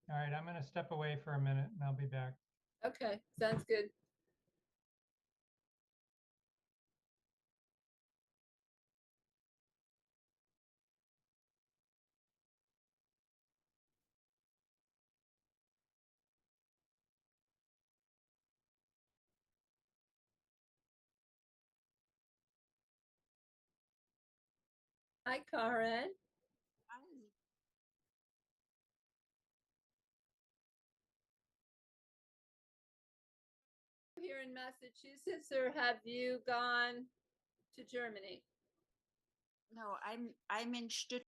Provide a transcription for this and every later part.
All right, I'm going to step away for a minute and I'll be back. Okay, sounds good. Hi, Karen. Here in Massachusetts, or have you gone to Germany? No, I'm in Stuttgart.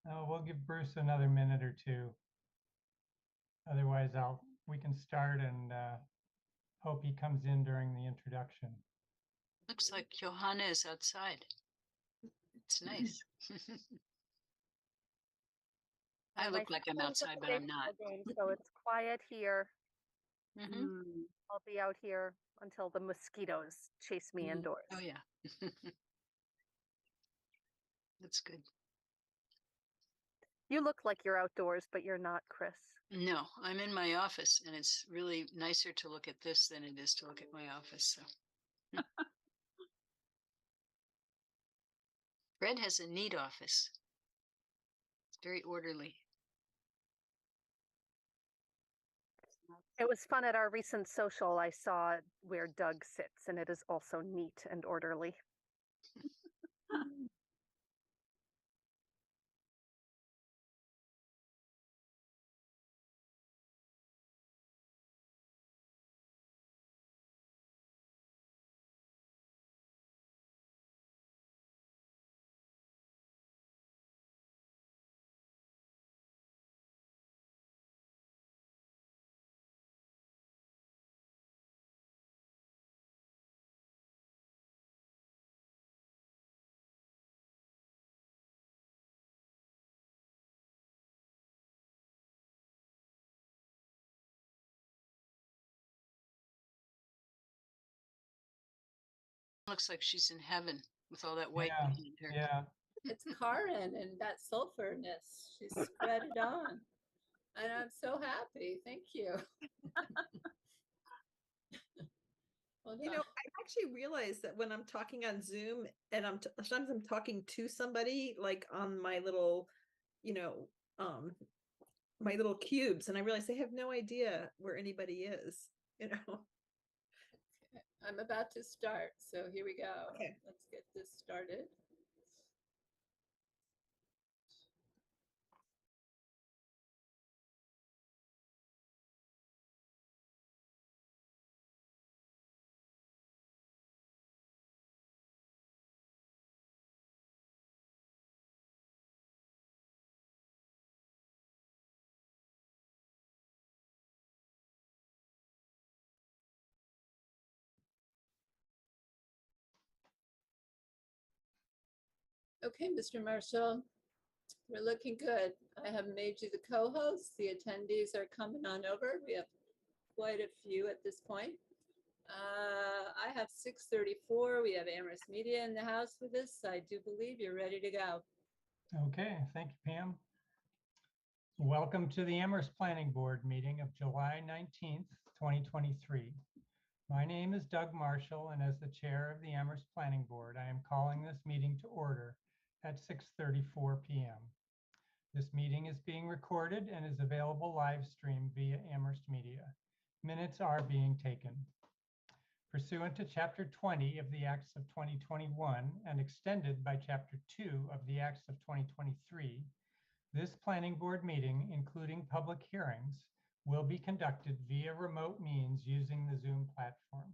We'll give Bruce another minute or two. Otherwise, we can start and hope he comes in during the introduction. Looks like Johanna is outside. It's nice. I look like I'm outside, but I'm not. So it's quiet here. Mhm. I'll be out here until the mosquitoes chase me indoors. Oh, yeah. That's good. You look like you're outdoors, but you're not, Chris. No, I'm in my office, and it's really nicer to look at this than it is to look at my office. So, Fred has a neat office. It's very orderly. It was fun at our recent social. I saw where Doug sits, and it is also neat and orderly. Looks like she's in heaven with all that white Yeah, behind her. yeah. It's Karen and that sulfurness. She's spread it on. And I'm so happy. Thank you. Hold You on. know, I actually realized that when I'm talking on Zoom and sometimes I'm talking to somebody like on my little, you know, my little cubes, and I realize they have no idea where anybody is, you know. I'm about to start. So here we go. Okay. Let's get this started. Okay, Mr. Marshall, we're looking good. I have made you the co-host. The attendees are coming on over. We have quite a few at this point. I have 6:34. We have Amherst Media in the house with us. I do believe you're ready to go. Okay, thank you, Pam. Welcome to the Amherst Planning Board meeting of July 19th, 2023. My name is Doug Marshall, and as the chair of the Amherst Planning Board, I am calling this meeting to order at 6:34 p.m. This meeting is being recorded and is available live stream via Amherst Media. Minutes are being taken. Pursuant to Chapter 20 of the Acts of 2021 and extended by Chapter 2 of the Acts of 2023, this planning board meeting, including public hearings, will be conducted via remote means using the Zoom platform.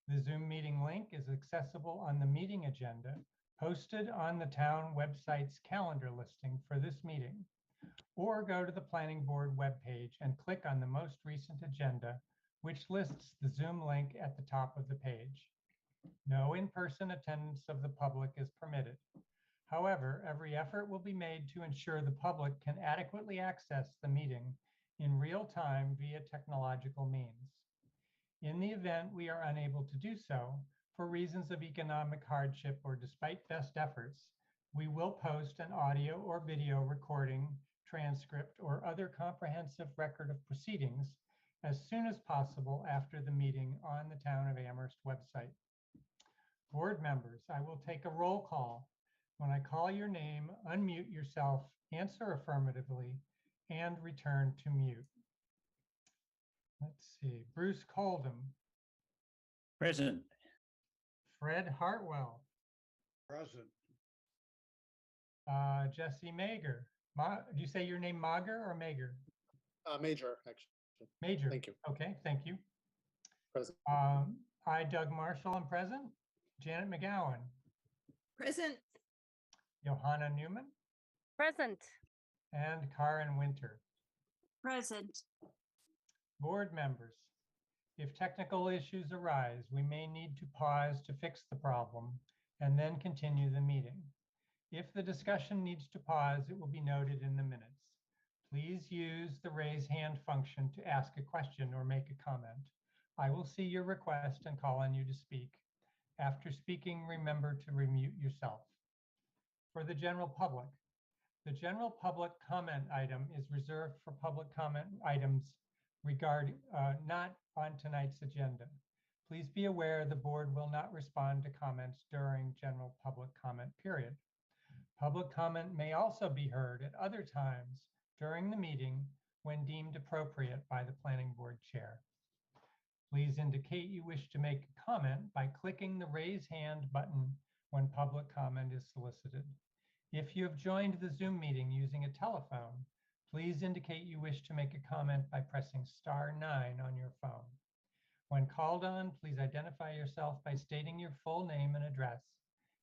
The Zoom meeting link is accessible on the meeting agenda posted on the town website's calendar listing for this meeting, or go to the planning board webpage and click on the most recent agenda, which lists the Zoom link at the top of the page. No in-person attendance of the public is permitted. However, every effort will be made to ensure the public can adequately access the meeting in real time via technological means. In the event we are unable to do so, for reasons of economic hardship or despite best efforts, we will post an audio or video recording, transcript, or other comprehensive record of proceedings as soon as possible after the meeting on the Town of Amherst website. Board members, I will take a roll call. When I call your name, unmute yourself, answer affirmatively, and return to mute. Let's see, Bruce Coldham. Present. Fred Hartwell. Present. Jesse Mager. Do you say your name Mager or Mager? Major, actually. Major. Thank you. Okay, thank you. Present. I, Doug Marshall, am present. Janet McGowan. Present. Johanna Newman. Present. and Karen Winter. Present. Board members, if technical issues arise, we may need to pause to fix the problem and then continue the meeting. If the discussion needs to pause, it will be noted in the minutes. Please use the raise hand function to ask a question or make a comment. I will see your request and call on you to speak. After speaking, remember to remute yourself. For the general public, the general public comment item is reserved for public comment items regarding not on tonight's agenda. Please be aware the board will not respond to comments during general public comment period. Public comment may also be heard at other times during the meeting when deemed appropriate by the planning board chair. Please indicate you wish to make a comment by clicking the raise hand button when public comment is solicited. If you have joined the Zoom meeting using a telephone, please indicate you wish to make a comment by pressing *9 on your phone. When called on, please identify yourself by stating your full name and address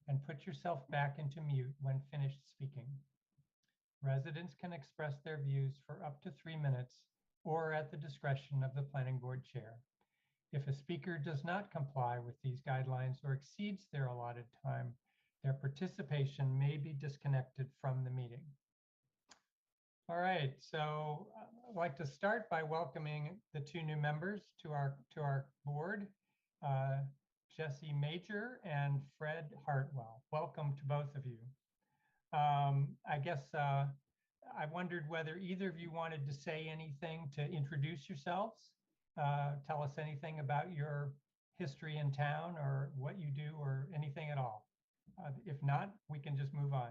and put yourself back into mute when finished speaking. Residents can express their views for up to 3 minutes or at the discretion of the planning board chair. If a speaker does not comply with these guidelines or exceeds their allotted time, their participation may be disconnected from the meeting. All right, so I'd like to start by welcoming the 2 new members to our board, Jesse Major and Fred Hartwell. Welcome to both of you. I guess I wondered whether either of you wanted to say anything to introduce yourselves, tell us anything about your history in town or what you do or anything at all. If not, we can just move on.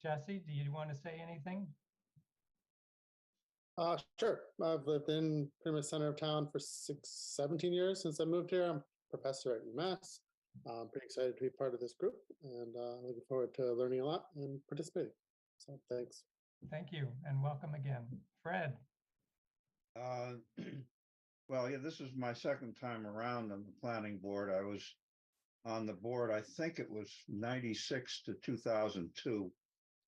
Jesse, do you want to say anything? Sure. I've lived in pretty much center of town for 17 years since I moved here. I'm a professor at UMass. I'm pretty excited to be part of this group and looking forward to learning a lot and participating. So thanks. Thank you and welcome again. Fred. Well, yeah, this is my second time around on the planning board. I was on the board, I think it was 96 to 2002.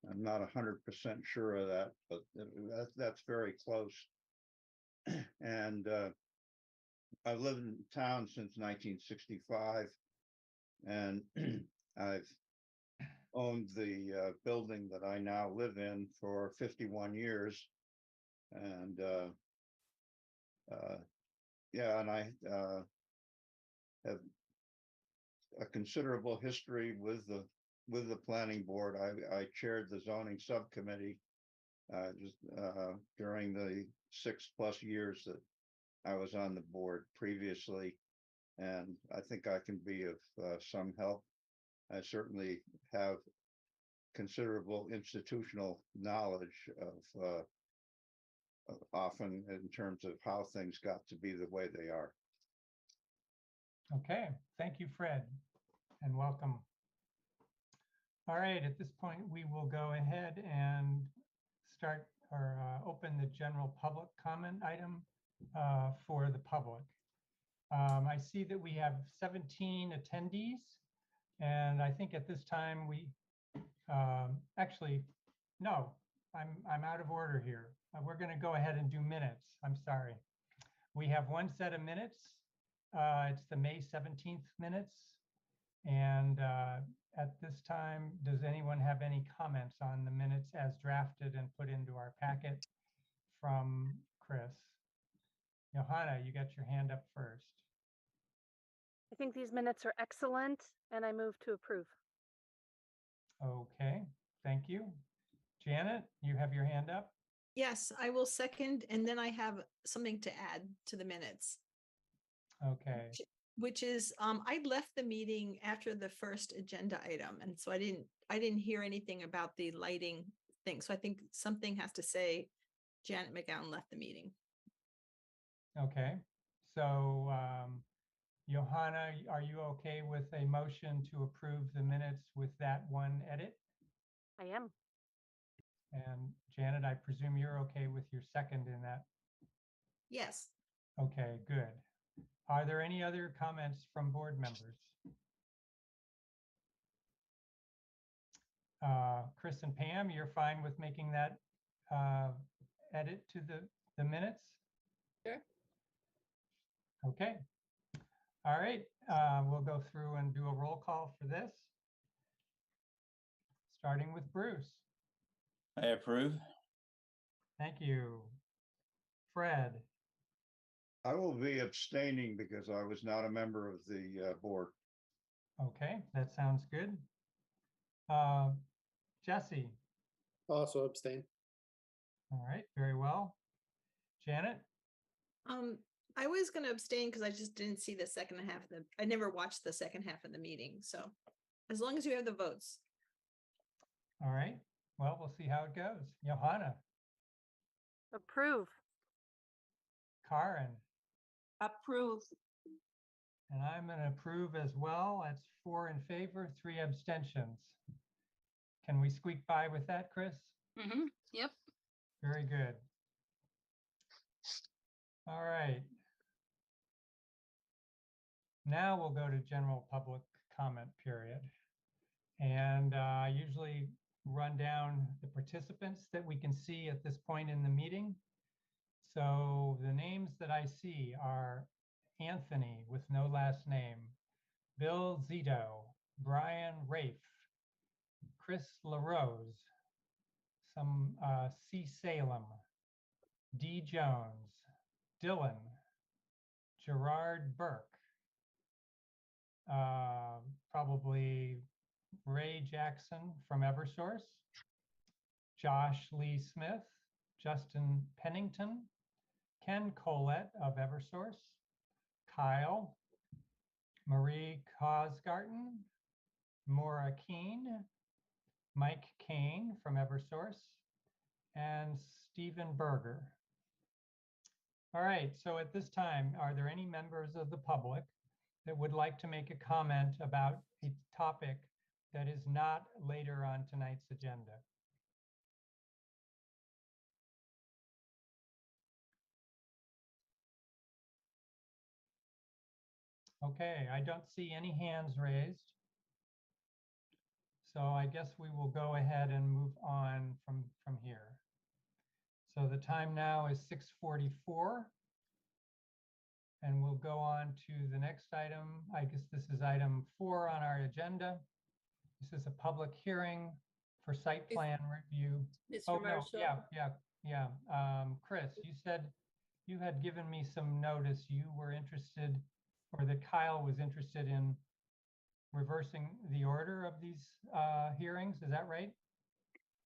I'm not 100% sure of that, but that's very close. And I've lived in town since 1965, and I've owned the building that I now live in for 51 years. And yeah, and I have a considerable history with the planning board. I chaired the zoning subcommittee just during the 6+ years that I was on the board previously, and I think I can be of some help. I certainly have considerable institutional knowledge of often in terms of how things got to be the way they are. Okay, thank you, Fred, and welcome. All right, at this point, we will go ahead and start or open the general public comment item for the public. I see that we have 17 attendees, and I think at this time we actually, no, I'm out of order here. We're going to go ahead and do minutes. I'm sorry. We have one set of minutes. It's the May 17th minutes. And at this time, does anyone have any comments on the minutes as drafted and put into our packet from Chris? Johanna, you got your hand up first. I think these minutes are excellent, and I move to approve. Okay, thank you. Janet, you have your hand up? Yes, I will second, and then I have something to add to the minutes. Okay. Which is, I left the meeting after the first agenda item, and so I didn't hear anything about the lighting thing. So I think something has to say Janet McGowan left the meeting. Okay, so Johanna, are you okay with a motion to approve the minutes with that one edit? I am. And Janet, I presume you're okay with your second in that? Yes. Okay, good. Are there any other comments from board members? Chris and Pam, you're fine with making that edit to the minutes? Sure. Okay. All right, we'll go through and do a roll call for this. Starting with Bruce. I approve. Thank you. Fred. I will be abstaining because I was not a member of the board. Okay, that sounds good. Jesse. Also abstain. All right, very well. Janet. I was going to abstain because I just didn't see the second half of I never watched the second half of the meeting. So as long as you have the votes. All right, well, we'll see how it goes. Johanna. Approve. Karen. Approve. And I'm going to approve as well. That's 4 in favor, 3 abstentions. Can we squeak by with that, Chris? Yep. Very good. All right. Now we'll go to general public comment period. And I usually run down the participants that we can see at this point in the meeting. So the names that I see are Anthony with no last name, Bill Zito, Brian Rafe, Chris LaRose, some C. Salem, D. Jones, Dylan, Gerard Burke, probably Ray Jackson from Eversource, Josh Lee Smith, Justin Pennington, Ken Collette of Eversource, Kyle, Marie Cosgarten, Maura Keene, Mike Kane from Eversource, and Stephen Berger. All right, so at this time, are there any members of the public that would like to make a comment about a topic that is not later on tonight's agenda? Okay, I don't see any hands raised. So I guess we will go ahead and move on from here. So the time now is 6:44. And we'll go on to the next item. I guess this is item 4 on our agenda. This is a public hearing for site plan review. Mr. Oh, no, Marshall? yeah. Chris, you said you had given me some notice. You were interested, or that Kyle was interested in reversing the order of these hearings. Is that right?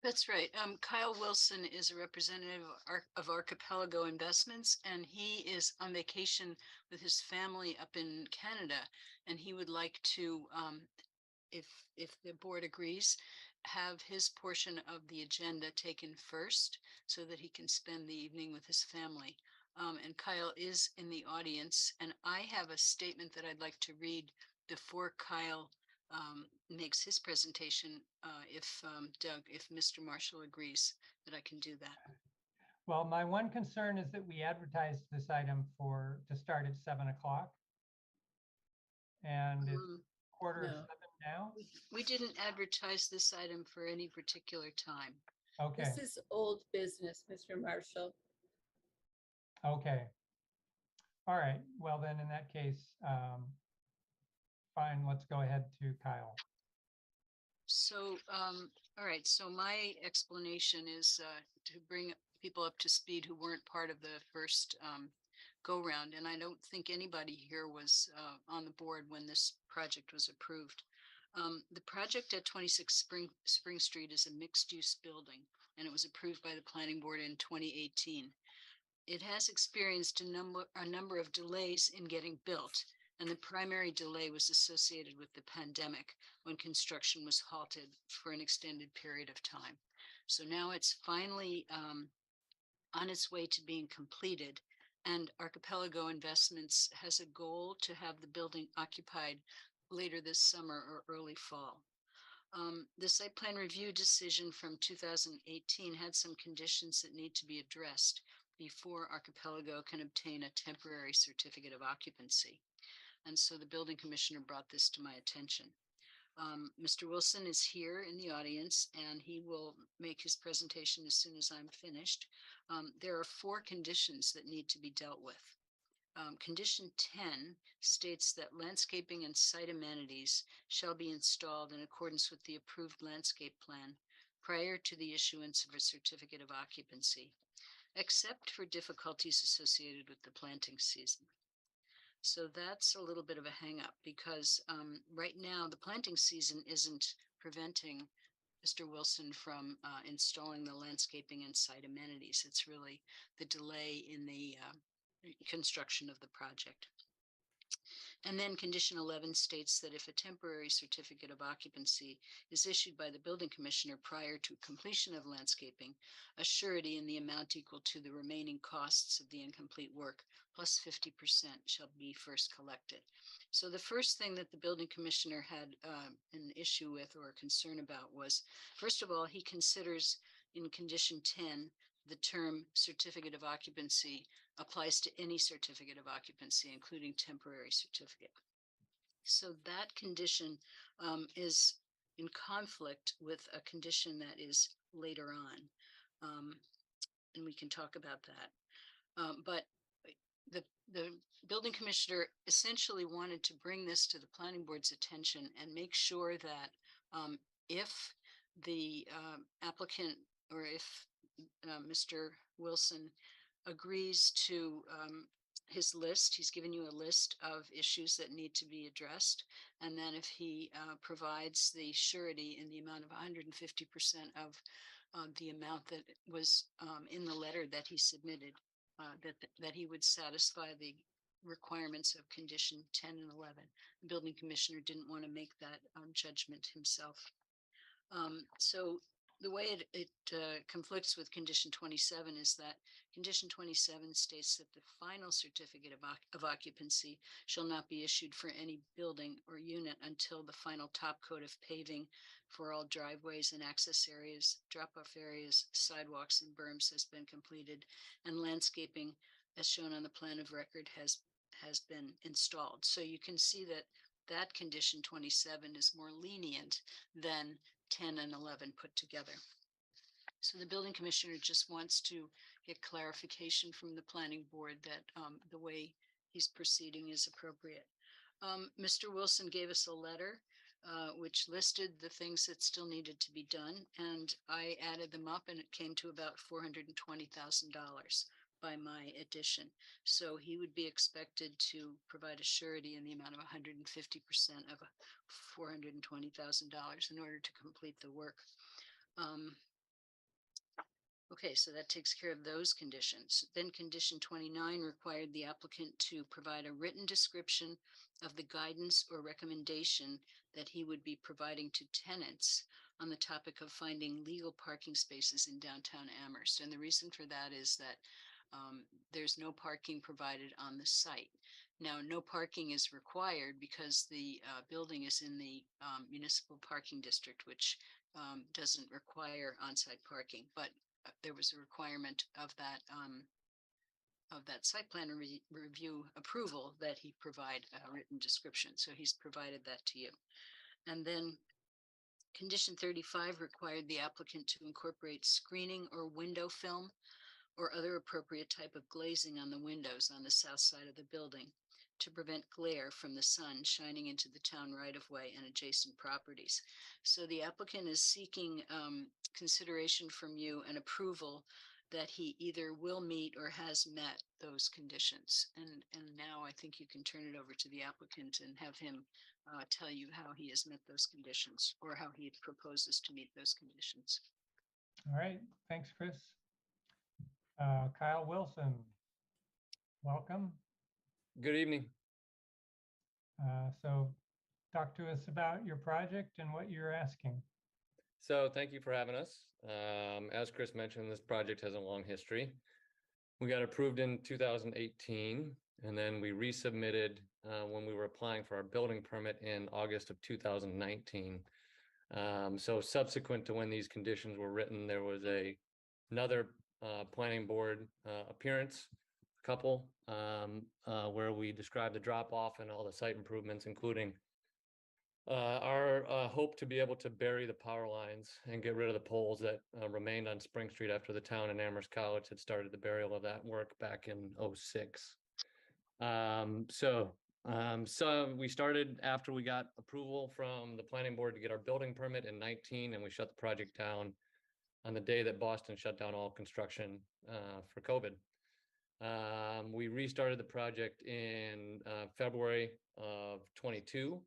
That's right. Kyle Wilson is a representative of Archipelago Investments, and he is on vacation with his family up in Canada. And he would like to, if the board agrees, have his portion of the agenda taken first so that he can spend the evening with his family. And Kyle is in the audience, and I have a statement that I'd like to read before Kyle makes his presentation, if Mr. Marshall agrees that I can do that. Well, my one concern is that we advertised this item to start at 7 o'clock. And it's quarter of 7 now. We didn't advertise this item for any particular time. Okay. This is old business, Mr. Marshall. Okay. All right. Well, then in that case, fine, let's go ahead to Kyle. So, all right, so my explanation is to bring people up to speed who weren't part of the first go round. And I don't think anybody here was on the board when this project was approved. The project at 26 Spring Street is a mixed use building, and it was approved by the planning board in 2018. It has experienced a number of delays in getting built, and the primary delay was associated with the pandemic, when construction was halted for an extended period of time. So now it's finally on its way to being completed, and Archipelago Investments has a goal to have the building occupied later this summer or early fall. The site plan review decision from 2018 had some conditions that need to be addressed before Archipelago can obtain a temporary certificate of occupancy. And so the building commissioner brought this to my attention. Mr. Wilson is here in the audience and he will make his presentation as soon as I'm finished. There are 4 conditions that need to be dealt with. Condition 10 states that landscaping and site amenities shall be installed in accordance with the approved landscape plan prior to the issuance of a certificate of occupancy, except for difficulties associated with the planting season. So that's a little bit of a hang up because right now the planting season isn't preventing Mr. Wilson from installing the landscaping and site amenities. It's really the delay in the construction of the project. And then condition 11 states that if a temporary certificate of occupancy is issued by the building commissioner prior to completion of landscaping, a surety in the amount equal to the remaining costs of the incomplete work plus 50% shall be first collected. So the first thing that the building commissioner had an issue with or concern about was, first of all, he considers in condition 10 the term certificate of occupancy applies to any certificate of occupancy, including temporary certificate. So that condition is in conflict with a condition that is later on. And we can talk about that. But the building commissioner essentially wanted to bring this to the planning board's attention and make sure that if the applicant or if Mr. Wilson agrees to his list, he's given you a list of issues that need to be addressed. And then if he provides the surety in the amount of 150% of the amount that was in the letter that he submitted, that he would satisfy the requirements of condition 10 and 11. The building commissioner didn't want to make that judgment himself. So the way it conflicts with condition 27 is that condition 27 states that the final certificate of occupancy shall not be issued for any building or unit until the final top coat of paving for all driveways and access areas, drop-off areas, sidewalks and berms has been completed, and landscaping as shown on the plan of record has been installed. So you can see that that condition 27 is more lenient than 10 and 11 put together. So the building commissioner just wants to get clarification from the planning board that the way he's proceeding is appropriate. Mr. Wilson gave us a letter which listed the things that still needed to be done, and I added them up and it came to about $420,000 by my addition. So he would be expected to provide a surety in the amount of 150% of $420,000 in order to complete the work. Okay, so that takes care of those conditions. Then condition 29 required the applicant to provide a written description of the guidance or recommendation that he would be providing to tenants on the topic of finding legal parking spaces in downtown Amherst. And the reason for that is that there's no parking provided on the site. Now, no parking is required because the building is in the municipal parking district, which doesn't require on-site parking, but there was a requirement of that site plan review approval that he provide a written description. So he's provided that to you. And then condition 35 required the applicant to incorporate screening or window film or other appropriate type of glazing on the windows on the south side of the building to prevent glare from the sun shining into the town right-of-way and adjacent properties. So the applicant is seeking consideration from you and approval that he either will meet or has met those conditions. And now I think you can turn it over to the applicant and have him tell you how he has met those conditions or how he proposes to meet those conditions. All right, thanks, Chris. Kyle Wilson, welcome. Good evening. So talk to us about your project and what you're asking. So thank you for having us. As Chris mentioned, this project has a long history. We got approved in 2018, and then we resubmitted when we were applying for our building permit in August of 2019. So subsequent to when these conditions were written, there was another planning board appearance, couple, where we described the drop off and all the site improvements, including our hope to be able to bury the power lines and get rid of the poles that remained on Spring Street after the town and Amherst College had started the burial of that work back in '06. So we started after we got approval from the planning board to get our building permit in 19, and we shut the project down on the day that Boston shut down all construction for COVID. We restarted the project in February of 22.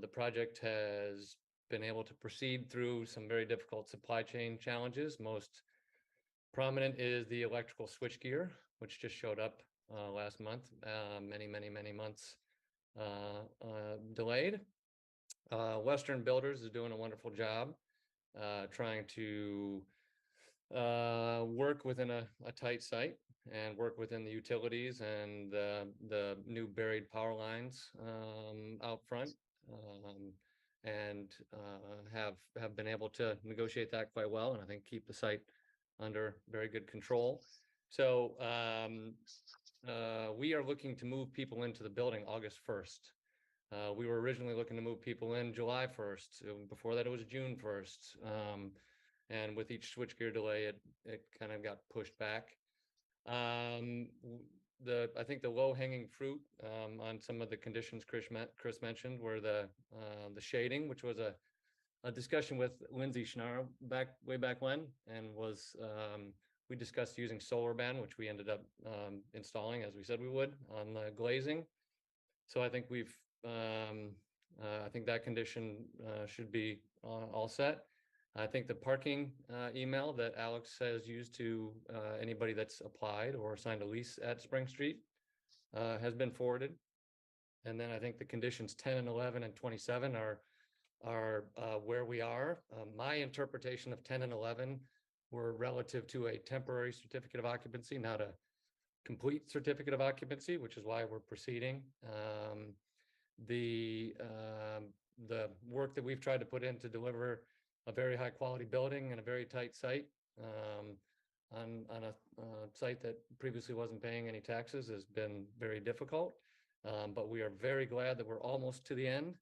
The project has been able to proceed through some very difficult supply chain challenges. Most prominent is the electrical switchgear, which just showed up last month, many months delayed. Western Builders is doing a wonderful job trying to work within a tight site and work within the utilities and the new buried power lines out front, and have been able to negotiate that quite well, and I think keep the site under very good control. So we are looking to move people into the building August 1st. We were originally looking to move people in July 1st. Before that, it was June 1st. And with each switchgear delay, it kind of got pushed back. I think the low-hanging fruit on some of the conditions Chris mentioned were the shading, which was a discussion with Lindsay Schnarr way back when, and was we discussed using solar band, which we ended up installing as we said we would on the glazing. So I think I think that condition should be all set. I think the parking email that Alex has used to anybody that's applied or signed a lease at Spring Street has been forwarded. And then I think the conditions 10 and 11 and 27 are where we are. My interpretation of 10 and 11 were relative to a temporary certificate of occupancy, not a complete certificate of occupancy, which is why we're proceeding. The work that we've tried to put in to deliver a very high quality building and a very tight site on a site that previously wasn't paying any taxes has been very difficult. But we are very glad that we're almost to the end.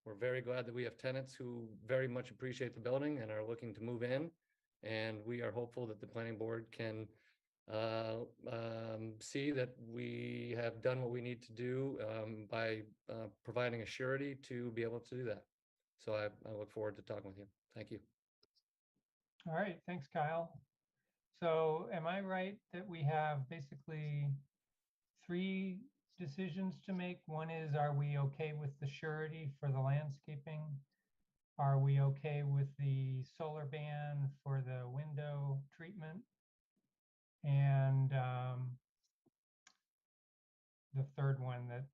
We're very glad that we have tenants who very much appreciate the building and are looking to move in. And we are hopeful that the planning board can see that we have done what we need to do by providing a surety to be able to do that. So I look forward to talking with you. Thank you. All right, thanks, Kyle. So am I right that we have basically 3 decisions to make? One is, are we okay with the surety for the landscaping? Are we okay with the solar ban for the window treatment? And the third one that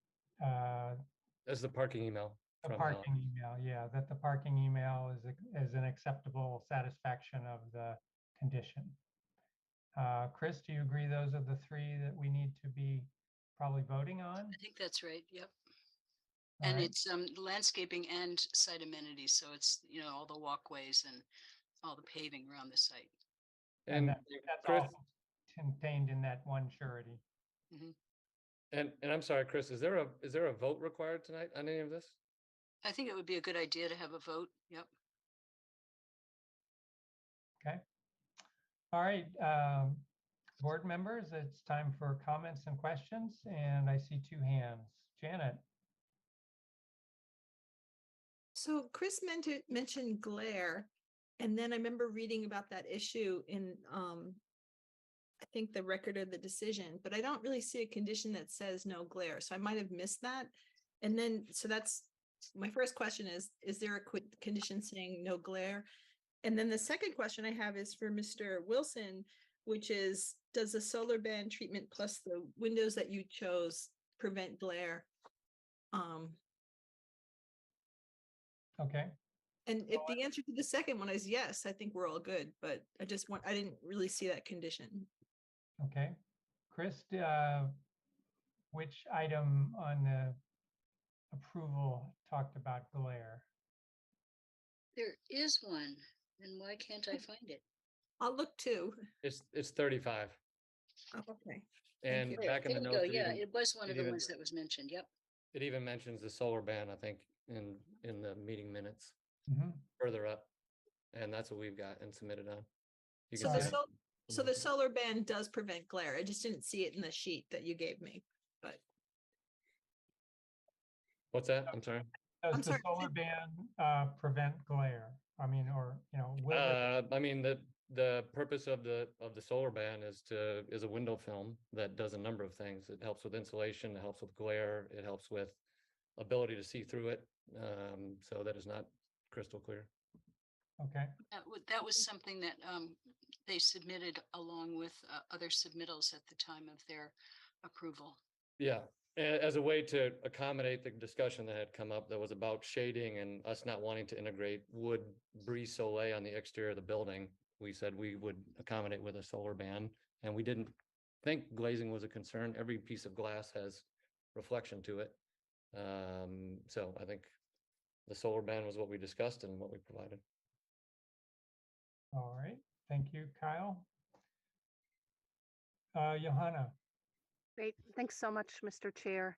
That's the parking email. the parking email, yeah, that the parking email is an acceptable satisfaction of the condition. Chris, do you agree those are the 3 that we need to be probably voting on? I think that's right. Yep. All And right. it's landscaping and site amenities. So it's, all the walkways and all the paving around the site. And that's Chris, all contained in that one surety. Mm-hmm. and I'm sorry, Chris, is there a vote required tonight on any of this? I think it would be a good idea to have a vote. Yep. Okay. All right. Board members, it's time for comments and questions, and I see 2 hands. Janet. So Chris mentioned glare, and then I remember reading about that issue in I think the record of the decision, but I don't really see a condition that says no glare. So I might have missed that. And then, so that's my first question is there a condition saying no glare? And then the second question I have is for Mr. Wilson, which is, does the solar band treatment plus the windows that you chose prevent glare? Okay. And if the answer to the second one is yes, I think we're all good, but I didn't really see that condition. Okay. Chris, which item on the approval talked about glare? There is one. And why can't I find it? I'll look too. It's 35. Oh, okay. And you. back in the There you notes, go. Yeah, it was one of the even- ones that was mentioned. Yep. it even mentions the solar ban, I think, in the meeting minutes Mhm. further up. And that's what we've got and submitted on. You So can the see it. so the solar band does prevent glare. I just didn't see it in the sheet that you gave me, but What's that? I'm sorry. Does I'm the sorry. solar ban prevent glare? I mean, or, will it? I mean, the purpose of the solar ban is a window film that does a number of things. It helps with insulation, it helps with glare, it helps with ability to see through it. So that is not crystal clear. Okay, That was something that they submitted along with other submittals at the time of their approval. Yeah, as a way to accommodate the discussion that had come up that was about shading and us not wanting to integrate wood brise soleil on the exterior of the building, we said we would accommodate with a solar ban, and we didn't think glazing was a concern. Every piece of glass has reflection to it. So I think the solar ban was what we discussed and what we provided. all right. Thank you, Kyle. Johanna, Great. Thanks so much, Mr. Chair.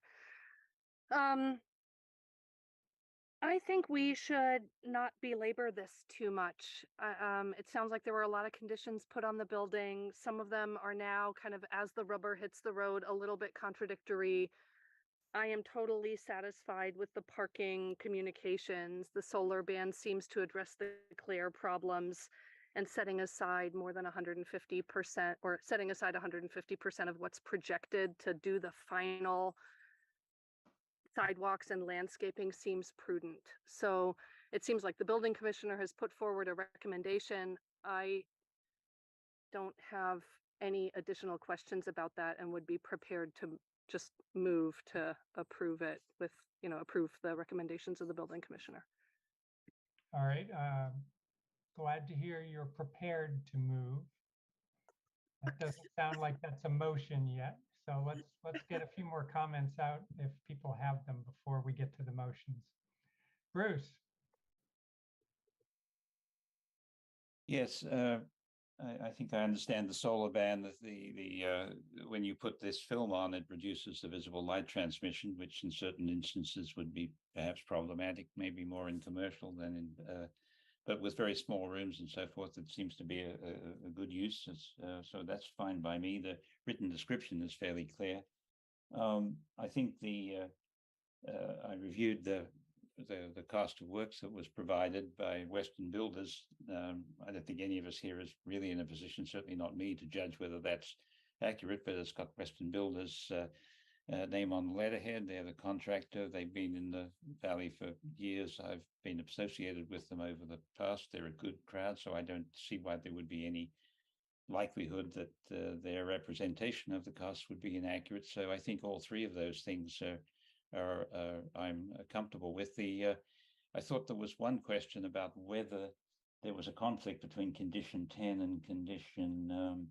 I think we should not belabor this too much. It sounds like there were a lot of conditions put on the building. Some of them are now kind of, as the rubber hits the road, a little bit contradictory. I am totally satisfied with the parking communications. The solar ban seems to address the glare problems, and setting aside more than 150%, or setting aside 150% of what's projected to do the final sidewalks and landscaping seems prudent. So it seems like the building commissioner has put forward a recommendation. I don't have any additional questions about that and would be prepared to just move to approve it with, approve the recommendations of the building commissioner. all right. Glad to hear you're prepared to move. That doesn't sound like that's a motion yet. So let's get a few more comments out if people have them before we get to the motions. Bruce, Yes, I think I understand the solar ban, that when you put this film on, it reduces the visible light transmission, which in certain instances would be perhaps problematic, maybe more in commercial than in, but with very small rooms and so forth, it seems to be a good use. So that's fine by me. The written description is fairly clear. I think I reviewed the cost of works that was provided by Western Builders. I don't think any of us here is really in a position, certainly not me, to judge whether that's accurate, but it's got Western Builders name on the letterhead. They're the contractor. They've been in the valley for years. I've been associated with them over the past. They're a good crowd, so I don't see why there would be any likelihood that their representation of the cost would be inaccurate. So I think all three of those things I'm comfortable with. I thought there was one question about whether there was a conflict between condition 10 and condition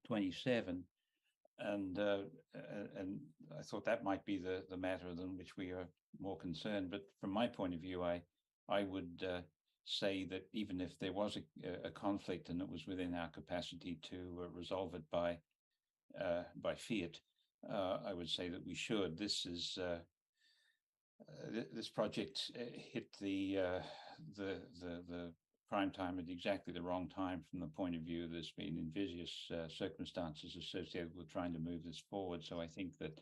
27. And I thought that might be the matter than which we are more concerned. But from my point of view, I would say that even if there was a conflict and it was within our capacity to resolve it by fiat, I would say that we should. This project hit the prime time at exactly the wrong time from the point of view there's been invidious circumstances associated with trying to move this forward. So I think that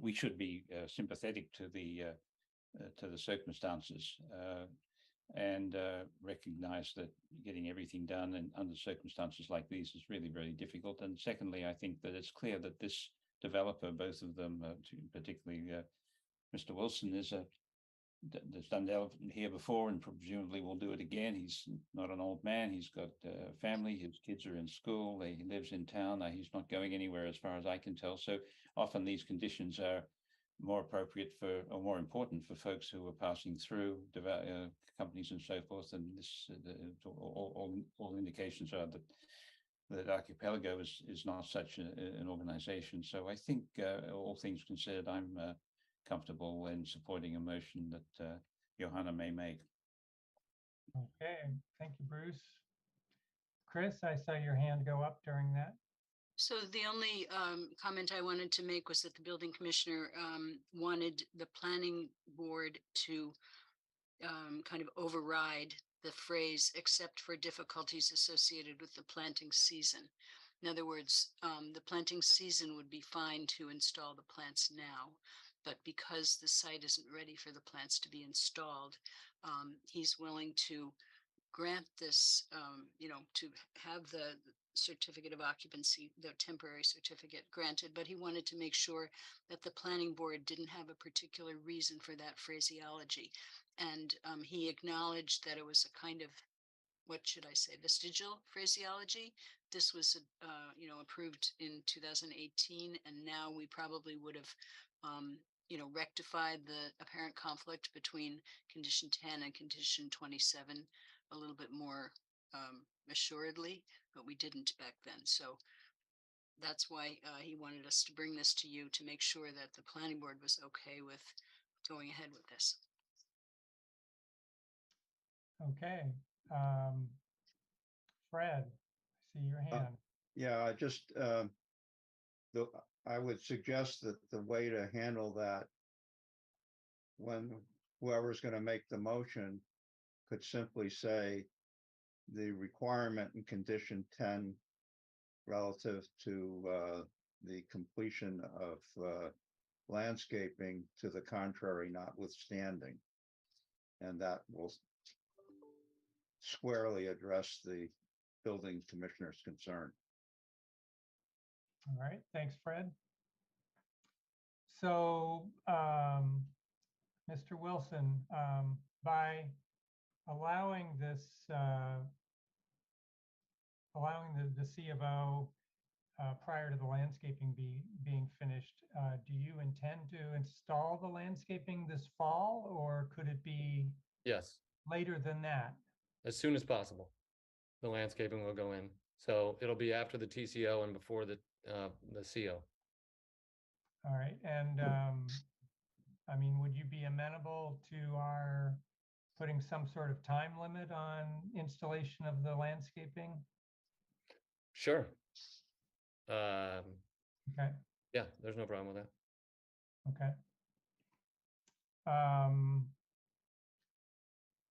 we should be sympathetic to the circumstances and recognize that getting everything done and under circumstances like these is really very difficult. And secondly, I think that it's clear that this developer, both of them, particularly Mr. Wilson, has done development here before and presumably will do it again. He's not an old man. He's got a family. His kids are in school. He lives in town. He's not going anywhere as far as I can tell. So often these conditions are more appropriate for, or more important for, folks who are passing through companies and so forth. And this, all indications are that Archipelago is not such an organization. So I think all things considered, I'm comfortable in supporting a motion that Johanna may make. okay, thank you, Bruce. Chris, I saw your hand go up during that. So the only comment I wanted to make was that the building commissioner wanted the planning board to kind of override the phrase "except for difficulties associated with the planting season." In other words, the planting season would be fine to install the plants now, but because the site isn't ready for the plants to be installed, he's willing to grant this, to have the certificate of occupancy, the temporary certificate granted, but he wanted to make sure that the planning board didn't have a particular reason for that phraseology. And he acknowledged that it was a kind of, what should I say, vestigial phraseology. This was, approved in 2018, and now we probably would have, rectified the apparent conflict between condition 10 and condition 27 a little bit more assuredly, but we didn't back then. So that's why he wanted us to bring this to you to make sure that the planning board was okay with going ahead with this. Okay. Fred, I see your hand. Yeah, I would suggest that the way to handle that, when whoever's going to make the motion could simply say the requirement in condition 10 relative to the completion of landscaping to the contrary notwithstanding. And that will squarely address the building commissioner's concern. All right, thanks, Fred. So, Mr. Wilson, by allowing this, allowing the C of O prior to the landscaping being finished, do you intend to install the landscaping this fall, or could it be Yes, later than that? as soon as possible, the landscaping will go in. So it'll be after the TCO and before the CO. All right, and I mean, would you be amenable to our putting some sort of time limit on installation of the landscaping? Sure. Okay, Yeah, there's no problem with that. okay.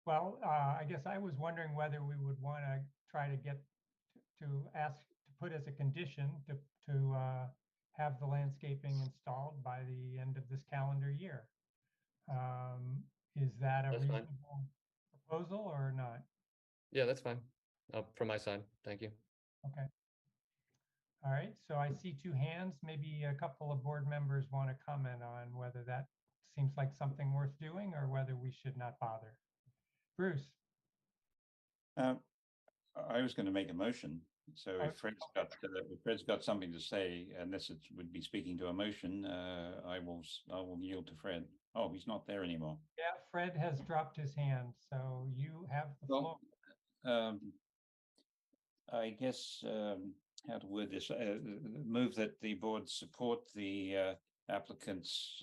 Well, I guess I was wondering whether we would want to try to get to ask to put as a condition to have the landscaping installed by the end of this calendar year. Is that a That's fine. reasonable proposal or not? Yeah, that's fine. From my side, thank you. Okay. All right, so I see two hands. Maybe a couple of board members want to comment on whether that seems like something worth doing or whether we should not bother. Bruce. I was going to make a motion. So Oh, if Fred's got something to say, unless it would be speaking to a motion, I will yield to Fred. Oh, he's not there anymore. Yeah, Fred has dropped his hand, so you have the floor. I guess how to word this? Move that the board support the applicant's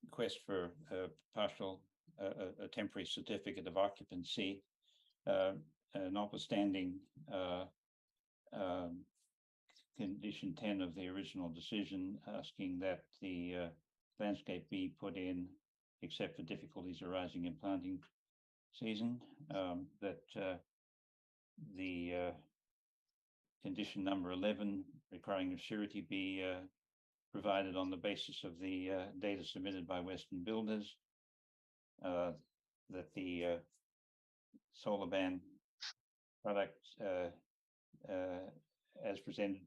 request for a partial, a temporary certificate of occupancy, notwithstanding condition 10 of the original decision, asking that the landscape be put in except for difficulties arising in planting season, that the condition number 11 requiring a surety be provided on the basis of the data submitted by Western Builders, that the solar ban product as presented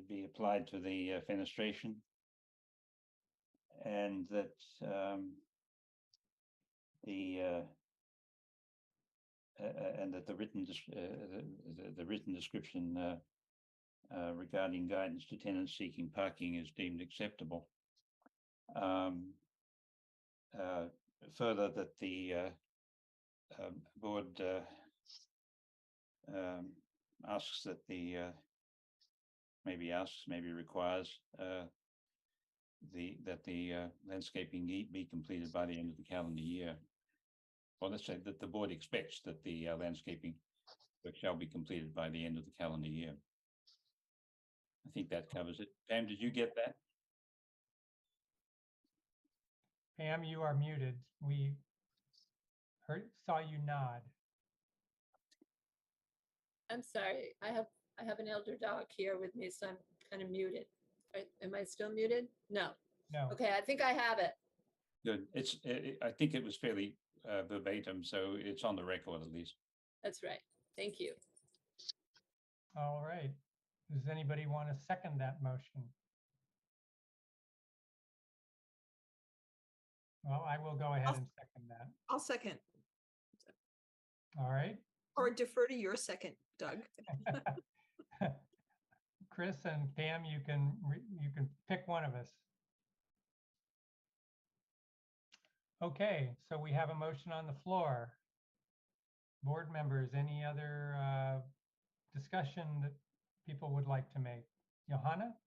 be applied to the fenestration, and that the written description regarding guidance to tenants seeking parking is deemed acceptable. Further, that the board asks that the maybe requires that the landscaping be completed by the end of the calendar year. Well, let's say that the board expects that the landscaping Work shall be completed by the end of the calendar year. I think that covers it. Pam, did you get that? Pam, you are muted. We saw you nod. I'm sorry. I have an elder dog here with me, so I'm kind of muted. Am I still muted? No. No. Okay, I think I have it. Good. I think it was fairly verbatim, so it's on the record at least. That's right. Thank you. All right. Does anybody want to second that motion? Well, I will go ahead and second that. I'll second, All right. or defer to your second, Doug. Chris and Pam, you can pick one of us. Okay, so we have a motion on the floor. Board members, any other discussion that people would like to make? Johanna?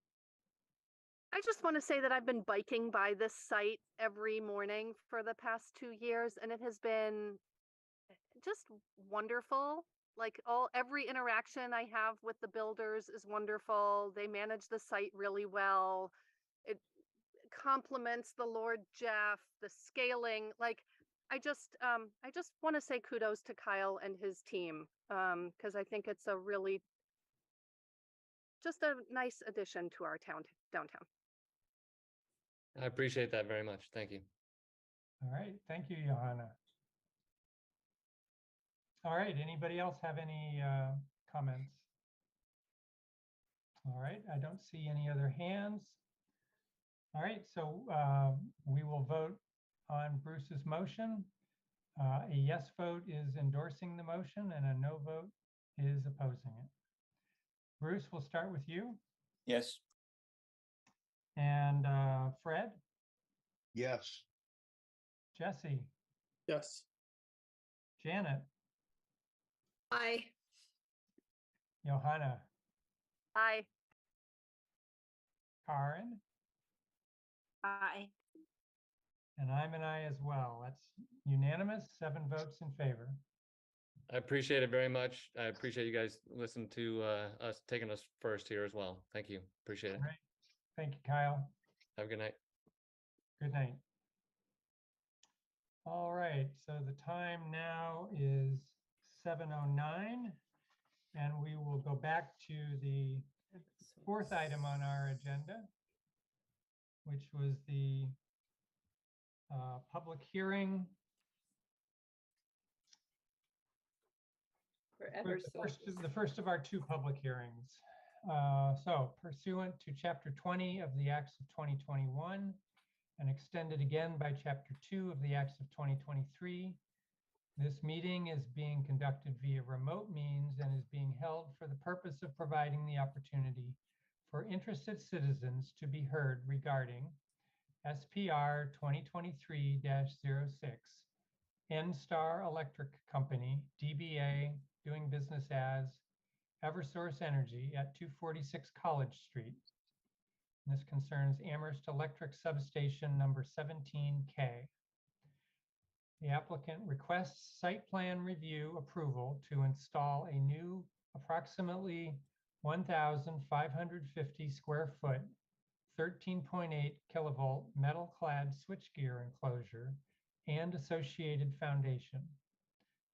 I just want to say that I've been biking by this site every morning for the past 2 years, and it has been just wonderful. Like every interaction I have with the builders is wonderful. They manage the site really well. It complements the Lord Jeff, the scaling. Like I just want to say kudos to Kyle and his team, because I think it's a really just a nice addition to our downtown. I appreciate that very much. Thank you. All right, thank you, Johanna. All right, anybody else have any comments? All right, I don't see any other hands. All right, so we will vote on Bruce's motion. A yes vote is endorsing the motion and a no vote is opposing it. Bruce, we'll start with you. Yes. And Fred, Yes. Jesse, Yes. Janet, Aye. Johanna, Aye. Karen, Aye. and I'm an aye as well. That's unanimous, 7 votes in favor. I appreciate it very much. I appreciate you guys listening to us, taking us first here as well. Thank you. Appreciate it. All right. Thank you, Kyle. Have a good night. Good night. All right, so the time now is 7:09, and we will go back to the 4th item on our agenda, which was the public hearing Forever the first of our 2 public hearings. So pursuant to Chapter 20 of the Acts of 2021 and extended again by Chapter 2 of the Acts of 2023, this meeting is being conducted via remote means and is being held for the purpose of providing the opportunity for interested citizens to be heard regarding SPR 2023-06, N-Star Electric Company, DBA, doing business as Eversource Energy at 246 College Street. This concerns Amherst Electric Substation number 17K. The applicant requests site plan review approval to install a new approximately 1,550 square foot, 13.8 kilovolt metal clad switchgear enclosure and associated foundation.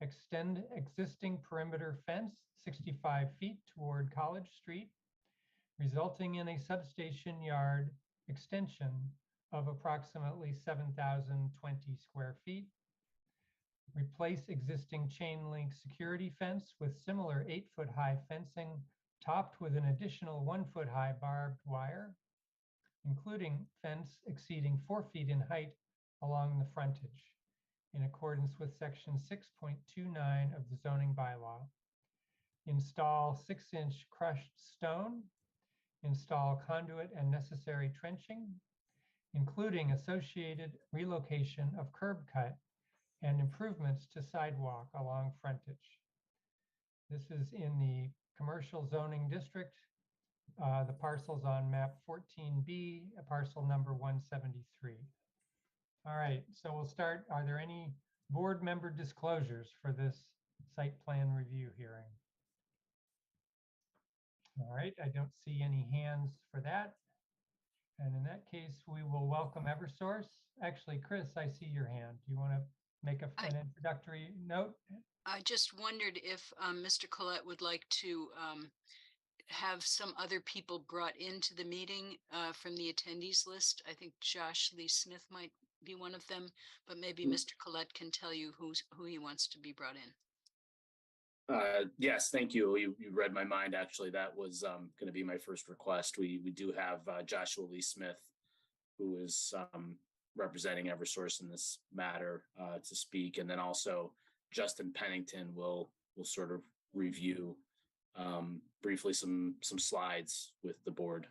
Extend existing perimeter fence 65 feet toward College Street, resulting in a substation yard extension of approximately 7,020 square feet. Replace existing chain link security fence with similar 8-foot high fencing topped with an additional 1-foot high barbed wire, including fence exceeding 4 feet in height along the frontage, in accordance with section 6.29 of the zoning bylaw. Install 6-inch crushed stone. Install conduit and necessary trenching, including associated relocation of curb cut and improvements to sidewalk along frontage. This is in the commercial zoning district. The parcel's on map 14B, parcel number 173. All right, so we'll start. Are there any board member disclosures for this site plan review hearing? All right, I don't see any hands for that. And in that case, we will welcome Eversource. Actually, Chris, I see your hand. Do you want to make an introductory note? I just wondered if Mr. Collette would like to have some other people brought into the meeting from the attendees list. I think Josh Lee Smith might be one of them, but maybe Mr. Collette can tell you who he wants to be brought in. Yes, thank you. You read my mind. Actually, that was going to be my first request. We do have Joshua Lee Smith, who is representing Eversource in this matter, to speak, and then also Justin Pennington will sort of review briefly some slides with the board.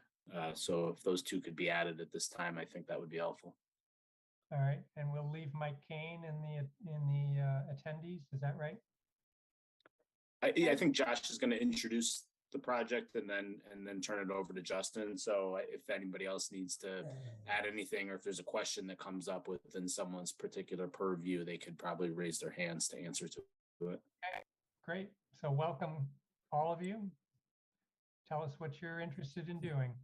So if those two could be added at this time, I think that would be helpful. All right, and we'll leave Mike Kane in the attendees. Is that right? Yeah, I think Josh is going to introduce the project and then turn it over to Justin. So if anybody else needs to add anything, or if there's a question that comes up within someone's particular purview, they could probably raise their hands to answer to it. Okay, great. So welcome all of you. Tell us what you're interested in doing.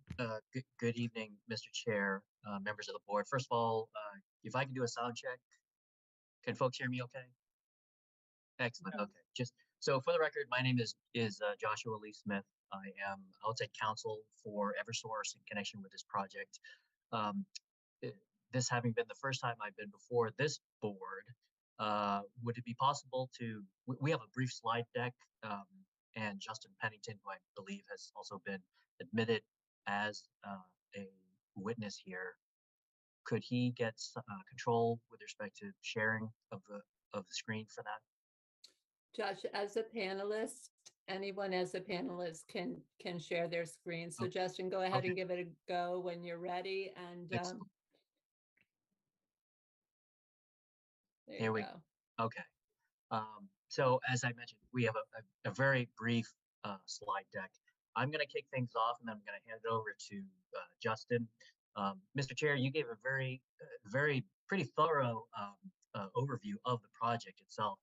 Good evening, Mr. Chair, members of the board. First of all, if I can do a sound check, can folks hear me okay? Excellent. Yeah. Okay. Just so for the record, my name is Joshua Lee Smith. I am outside counsel for Eversource in connection with this project. This having been the first time I've been before this board, would it be possible to, we have a brief slide deck, and Justin Pennington, who I believe has also been admitted as a witness here, could he get control with respect to sharing of the screen for that? Josh, as a panelist, anyone as a panelist can share their screen. So Okay. Justin, go ahead Okay. and give it a go when you're ready. And Excellent. there Here you we go. Okay. So as I mentioned, we have a very brief slide deck. I'm going to kick things off, and then I'm going to hand it over to Justin. Mr. Chair, you gave a very pretty thorough overview of the project itself.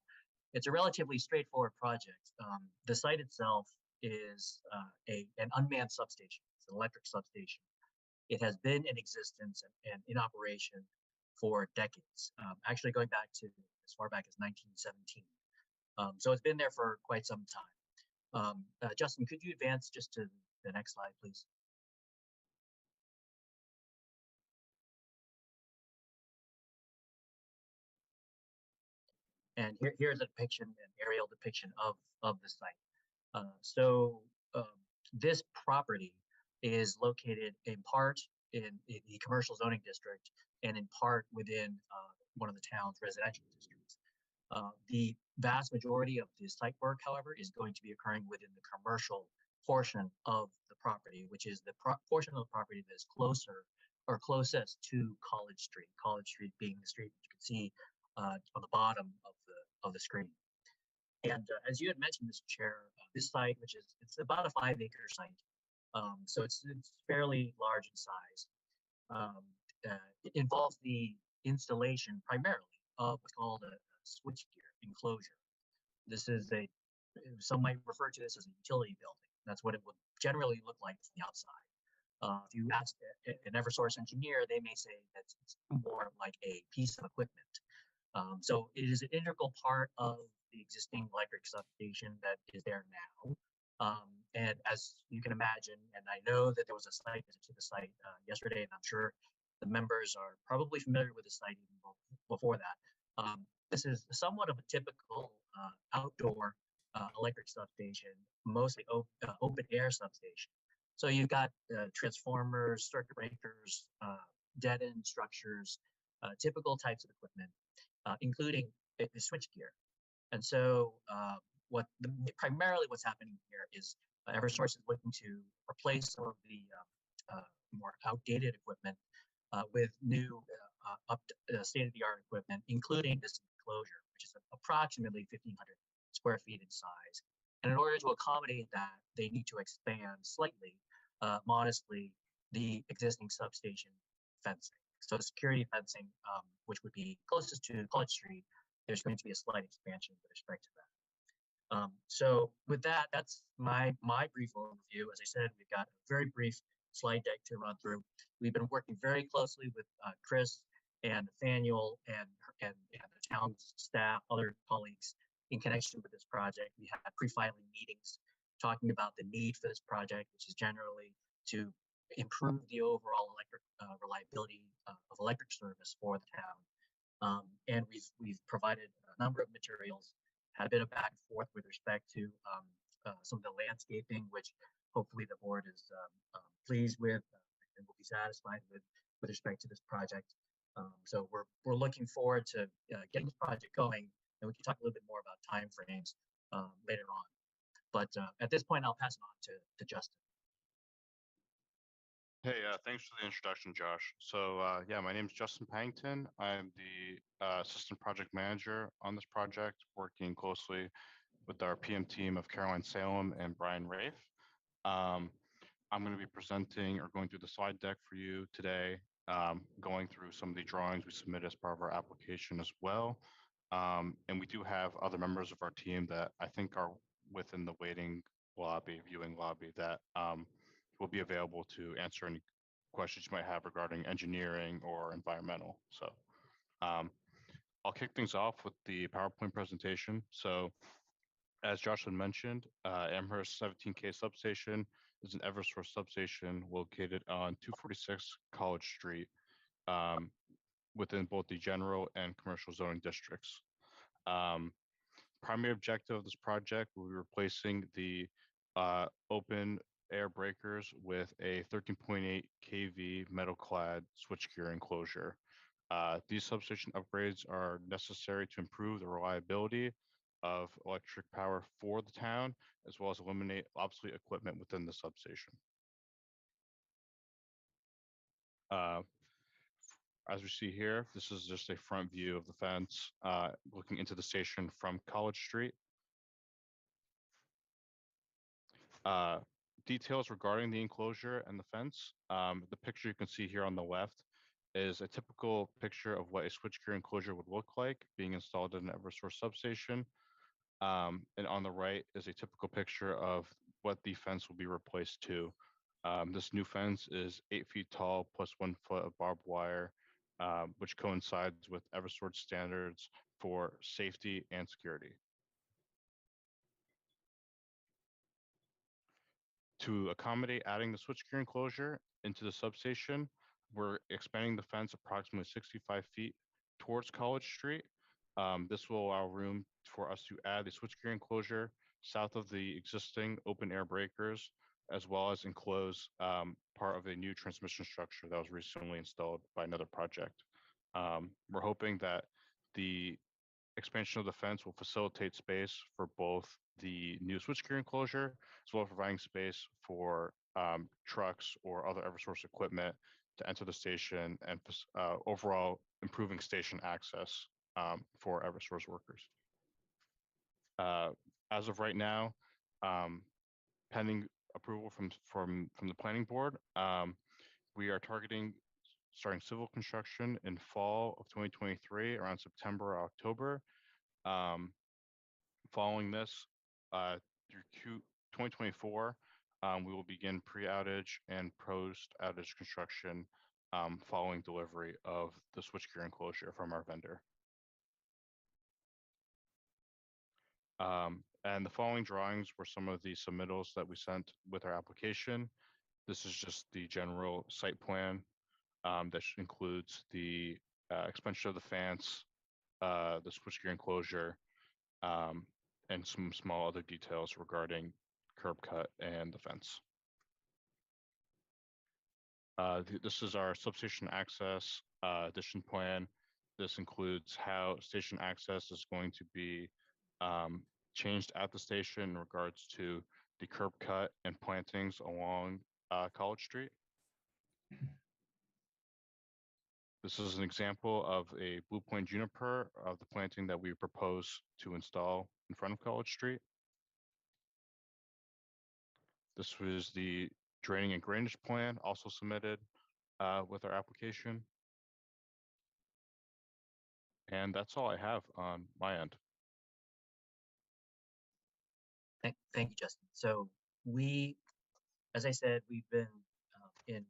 It's a relatively straightforward project. The site itself is an unmanned substation. It's an electric substation. It has been in existence and in operation for decades, actually going back to as far back as 1917. So it's been there for quite some time. Justin, could you advance just to the next slide, please? And here's a depiction, an aerial depiction of the site. This property is located in part in the commercial zoning district and in part within one of the town's residential districts. The vast majority of the site work, however, is going to be occurring within the commercial portion of the property, which is the portion of the property that is closer or closest to College Street. College Street being the street that you can see on the bottom of the screen. And as you had mentioned, Mr. Chair, this site, it's about a 5-acre site, so it's fairly large in size. It involves the installation primarily of what's called a switchgear enclosure. This is some might refer to this as a utility building. That's what it would generally look like from the outside. If you ask an Eversource engineer, they may say that it's more like a piece of equipment. So it is an integral part of the existing electric substation that is there now. And as you can imagine, and I know that there was a site visit to the site yesterday, and I'm sure the members are probably familiar with the site even before that. This is somewhat of a typical outdoor electric substation, mostly open air substation. So you've got transformers, circuit breakers, dead end structures, typical types of equipment, including the switchgear. And so primarily what's happening here is Eversource is looking to replace some of the more outdated equipment with new state-of-the-art equipment, including this enclosure, which is approximately 1,500 square feet in size. And in order to accommodate that, they need to expand slightly, modestly, the existing substation fencing. So security fencing, which would be closest to College Street, there's going to be a slight expansion with respect to that. So with that, that's my brief overview. As I said, we've got a very brief slide deck to run through. We've been working very closely with Chris and Nathaniel and the town staff, other colleagues in connection with this project. We had pre-filing meetings talking about the need for this project, which is generally to improve the overall electric reliability of electric service for the town. And we've provided a number of materials, had a bit of back and forth with respect to some of the landscaping, which hopefully the board is pleased with and will be satisfied with respect to this project. So we're looking forward to getting this project going, and we can talk a little bit more about timeframes later on. But at this point, I'll pass it on to Justin. Hey, thanks for the introduction, Josh. So yeah, my name is Justin Pangton. I'm the assistant project manager on this project, working closely with our PM team of Caroline Salem and Brian Rafe. I'm going to be presenting or going through the slide deck for you today, going through some of the drawings we submitted as part of our application as well. And we do have other members of our team that I think are within the waiting lobby, viewing lobby, that will be available to answer any questions you might have regarding engineering or environmental. So I'll kick things off with the PowerPoint presentation. So as Josh had mentioned, Amherst 17K substation is an Eversource substation located on 246 College Street within both the general and commercial zoning districts. Primary objective of this project will be replacing the open air breakers with a 13.8 kV metal clad switchgear enclosure. These substation upgrades are necessary to improve the reliability of electric power for the town, as well as eliminate obsolete equipment within the substation. As we see here, this is just a front view of the fence looking into the station from College Street. Details regarding the enclosure and the fence. The picture you can see here on the left is a typical picture of what a switchgear enclosure would look like being installed in an Eversource substation. And on the right is a typical picture of what the fence will be replaced to. This new fence is 8 feet tall plus 1 foot of barbed wire, which coincides with Eversource standards for safety and security. To accommodate adding the switchgear enclosure into the substation, we're expanding the fence approximately 65 feet towards College Street. This will allow room for us to add the switchgear enclosure south of the existing open air breakers, as well as enclose part of a new transmission structure that was recently installed by another project. We're hoping that the expansion of the fence will facilitate space for both the new switchgear enclosure, as well as providing space for trucks or other Eversource equipment to enter the station, and overall improving station access for Eversource workers. As of right now, pending approval from the planning board, we are targeting starting civil construction in fall of 2023, around September or October. Following this, through 2024, we will begin pre-outage and post-outage construction following delivery of the switchgear enclosure from our vendor. And the following drawings were some of the submittals that we sent with our application. This is just the general site plan that includes the expansion of the fence, the switchgear enclosure, and some small other details regarding curb cut and the fence. This is our substation access addition plan. This includes how station access is going to be changed at the station in regards to the curb cut and plantings along College Street. This is an example of a Blue Point juniper of the planting that we propose to install in front of College Street. This was the draining and drainage plan also submitted with our application. And that's all I have on my end. Thank you, Justin. So we, as I said, we've been in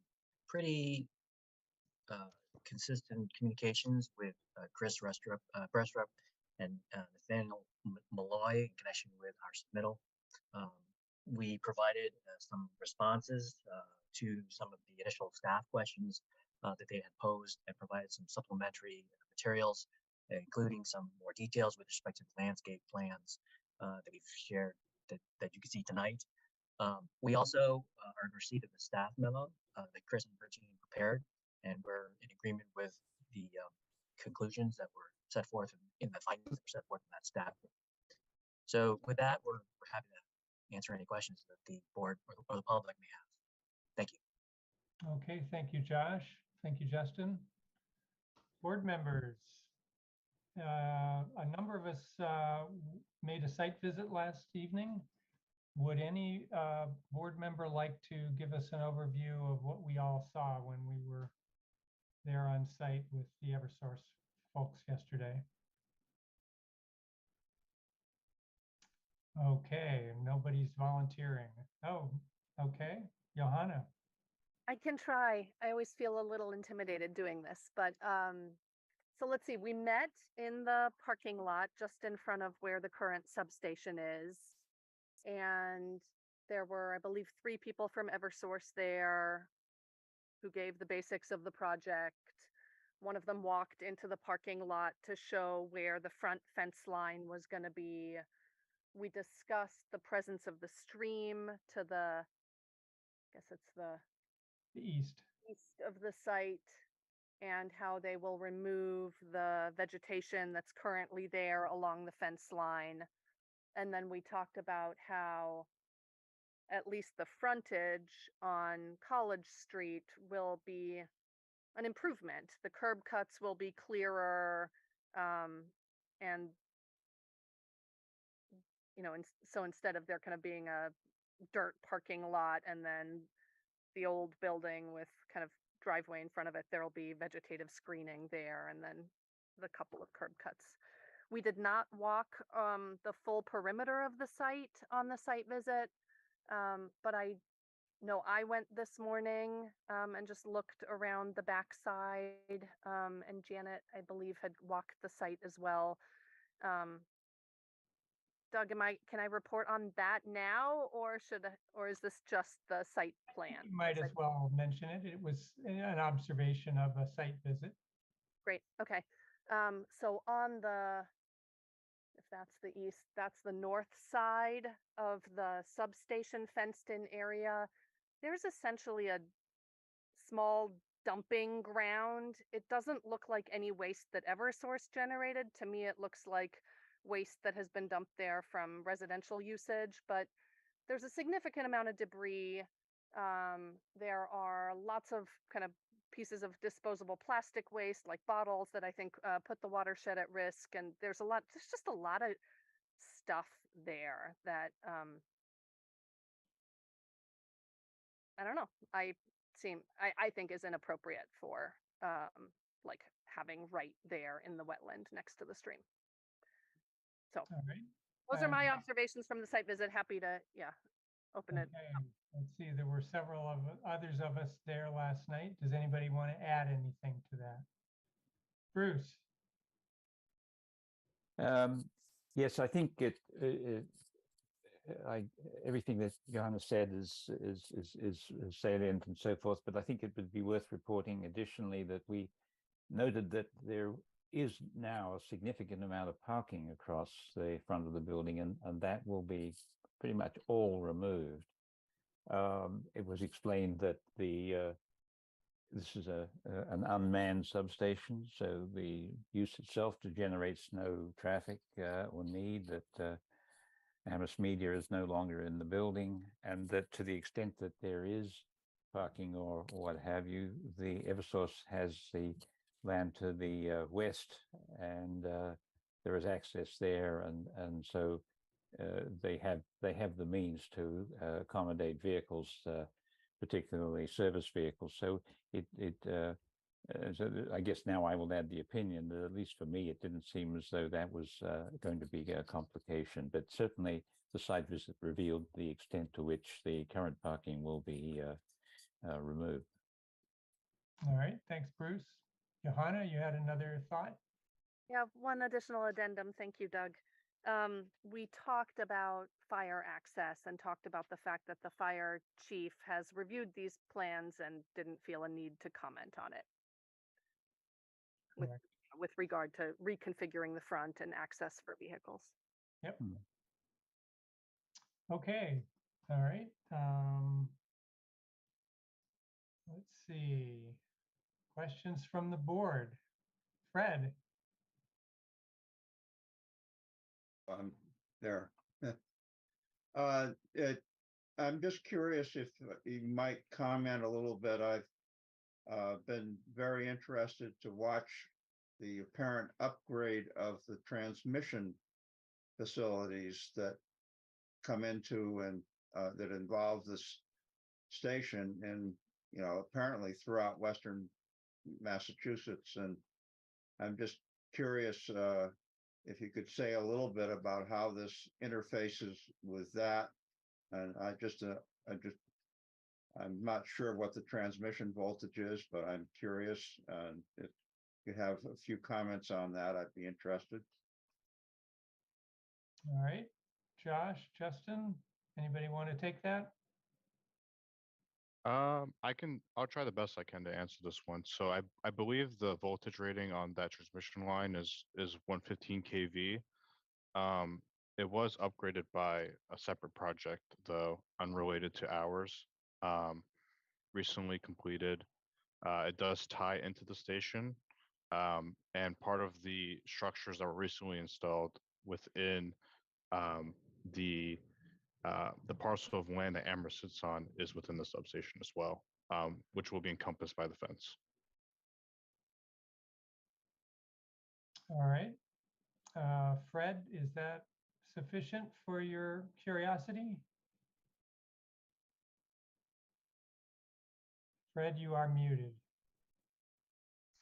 pretty consistent communications with Chris Brestrup and Nathaniel Malloy in connection with our submittal. We provided some responses to some of the initial staff questions that they had posed and provided some supplementary materials, including some more details with respect to the landscape plans that we've shared that you can see tonight. We also are in receipt of the staff memo that Chris and her team prepared, and we're in agreement with the conclusions that were set forth in the findings that were set forth in that staff. So with that, we're happy to answer any questions that the board or the public may have. Thank you. Okay, thank you, Josh. Thank you, Justin. Board members, a number of us made a site visit last evening. Would any board member like to give us an overview of what we all saw when we were there on site with the Eversource folks yesterday? Okay, nobody's volunteering. Oh, okay, Johanna. I can try. I always feel a little intimidated doing this, but so let's see. We met in the parking lot just in front of where the current substation is. And there were, I believe, 3 people from Eversource there who gave the basics of the project. One of them walked into the parking lot to show where the front fence line was going to be. We discussed the presence of the stream to the, I guess it's the east of the site, and how they will remove the vegetation that's currently there along the fence line. And then we talked about how at least the frontage on College Street will be an improvement. The curb cuts will be clearer, and so instead of there kind of being a dirt parking lot and then the old building with kind of driveway in front of it, there'll be vegetative screening there, and then the couple of curb cuts. We did not walk the full perimeter of the site on the site visit, but I know I went this morning and just looked around the backside, and Janet, I believe, had walked the site as well. Doug, can I report on that now, or is this just the site plan? You might as well mention it. It was an observation of a site visit. Great. Okay. So on the, if that's the east, that's the north side of the substation fenced-in area. There's essentially a small dumping ground. It doesn't look like any waste that Eversource generated. To me, it looks like waste that has been dumped there from residential usage, but there's a significant amount of debris. There are lots of kind of pieces of disposable plastic waste, like bottles, that I think put the watershed at risk. And there's just a lot of stuff there that I don't know. I think is inappropriate for like having right there in the wetland next to the stream. So all right. Those are my observations from the site visit. Happy to, open it. Let's see, there were several of others of us there last night. Does anybody want to add anything to that? Bruce? Yes, I think everything that Johanna said is salient and so forth, but I think it would be worth reporting additionally that we noted that there is now a significant amount of parking across the front of the building, and that will be pretty much all removed. It was explained that this is an unmanned substation, so the use itself generates no traffic or need, that Amherst Media is no longer in the building, and that to the extent that there is parking or what have you, the Eversource has the land to the west, and there is access there, and so they have the means to accommodate vehicles, particularly service vehicles. So I guess now I will add the opinion that at least for me, it didn't seem as though that was going to be a complication, but certainly the site visit revealed the extent to which the current parking will be removed. All right, thanks, Bruce. Johanna, you had another thought? Yeah, one additional addendum. Thank you, Doug. We talked about fire access and talked about the fact that the fire chief has reviewed these plans and didn't feel a need to comment on it Correct. with regard to reconfiguring the front and access for vehicles. Yep. Okay, all right. Let's see. Questions from the board. Fred? There. I'm just curious if you might comment a little bit. I've been very interested to watch the apparent upgrade of the transmission facilities that come into and that involve this station and, apparently throughout Western Massachusetts. And I'm just curious if you could say a little bit about how this interfaces with that. And I'm not sure what the transmission voltage is, but I'm curious. And if you have a few comments on that, I'd be interested. All right, Josh, Justin, anybody want to take that? I'll try the best I can to answer this one. So I believe the voltage rating on that transmission line is 115 kV. It was upgraded by a separate project, though, unrelated to ours, recently completed. It does tie into the station, and part of the structures that were recently installed within the parcel of land that Amherst sits on is within the substation as well, which will be encompassed by the fence. All right. Fred, is that sufficient for your curiosity? Fred, you are muted.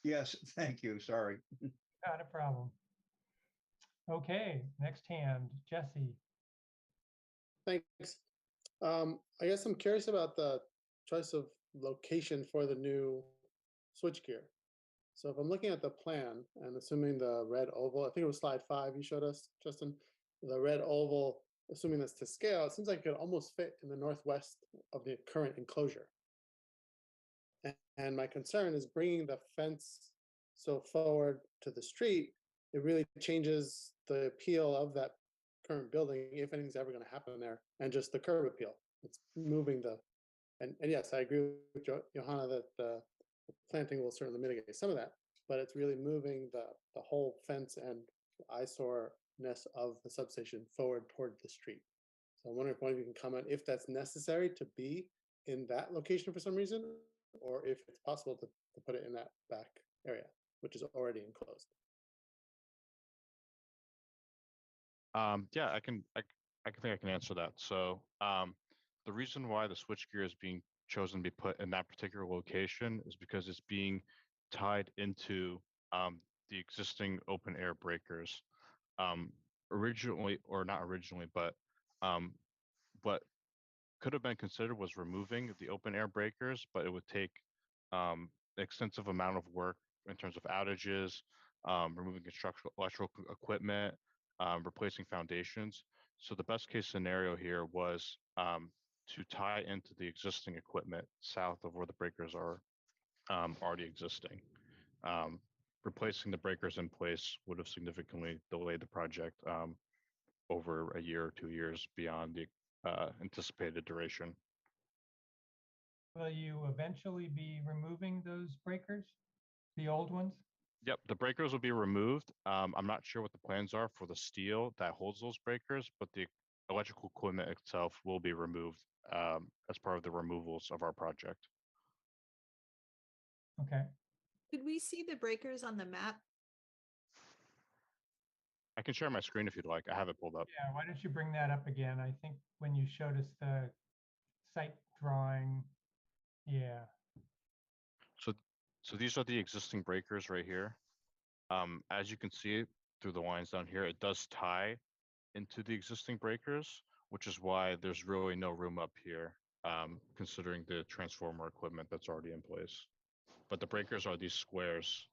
Yes, thank you. Sorry. Not a problem. Okay, next hand, Jesse. Thanks. I guess I'm curious about the choice of location for the new switchgear. So if I'm looking at the plan and assuming the red oval, I think it was slide 5 you showed us, Justin, the red oval, assuming that's to scale, it seems like it could almost fit in the northwest of the current enclosure. And my concern is bringing the fence so forward to the street, it really changes the appeal of that current building, if anything's ever going to happen there, and just the curb appeal. It's moving and yes, I agree with Johanna that the planting will certainly mitigate some of that, but it's really moving the whole fence and eyesore-ness of the substation forward toward the street. So I wonder if one of you can comment if that's necessary to be in that location for some reason, or if it's possible to put it in that back area, which is already enclosed. Yeah, I think I can answer that. So the reason why the switchgear is being chosen to be put in that particular location is because it's being tied into the existing open air breakers. Originally, or not originally, but what could have been considered was removing the open air breakers, but it would take an extensive amount of work in terms of outages, removing structural electrical equipment, replacing foundations. So the best case scenario here was to tie into the existing equipment south of where the breakers are already existing. Replacing the breakers in place would have significantly delayed the project over a year or 2 years beyond the anticipated duration. Will you eventually be removing those breakers, the old ones? Yep, the breakers will be removed. I'm not sure what the plans are for the steel that holds those breakers, but the electrical equipment itself will be removed as part of the removals of our project. Okay. Could we see the breakers on the map? I can share my screen if you'd like. I have it pulled up. Yeah, why don't you bring that up again? I think when you showed us the site drawing, yeah. So these are the existing breakers right here. As you can see through the lines down here, it does tie into the existing breakers, which is why there's really no room up here, considering the transformer equipment that's already in place. But the breakers are these squares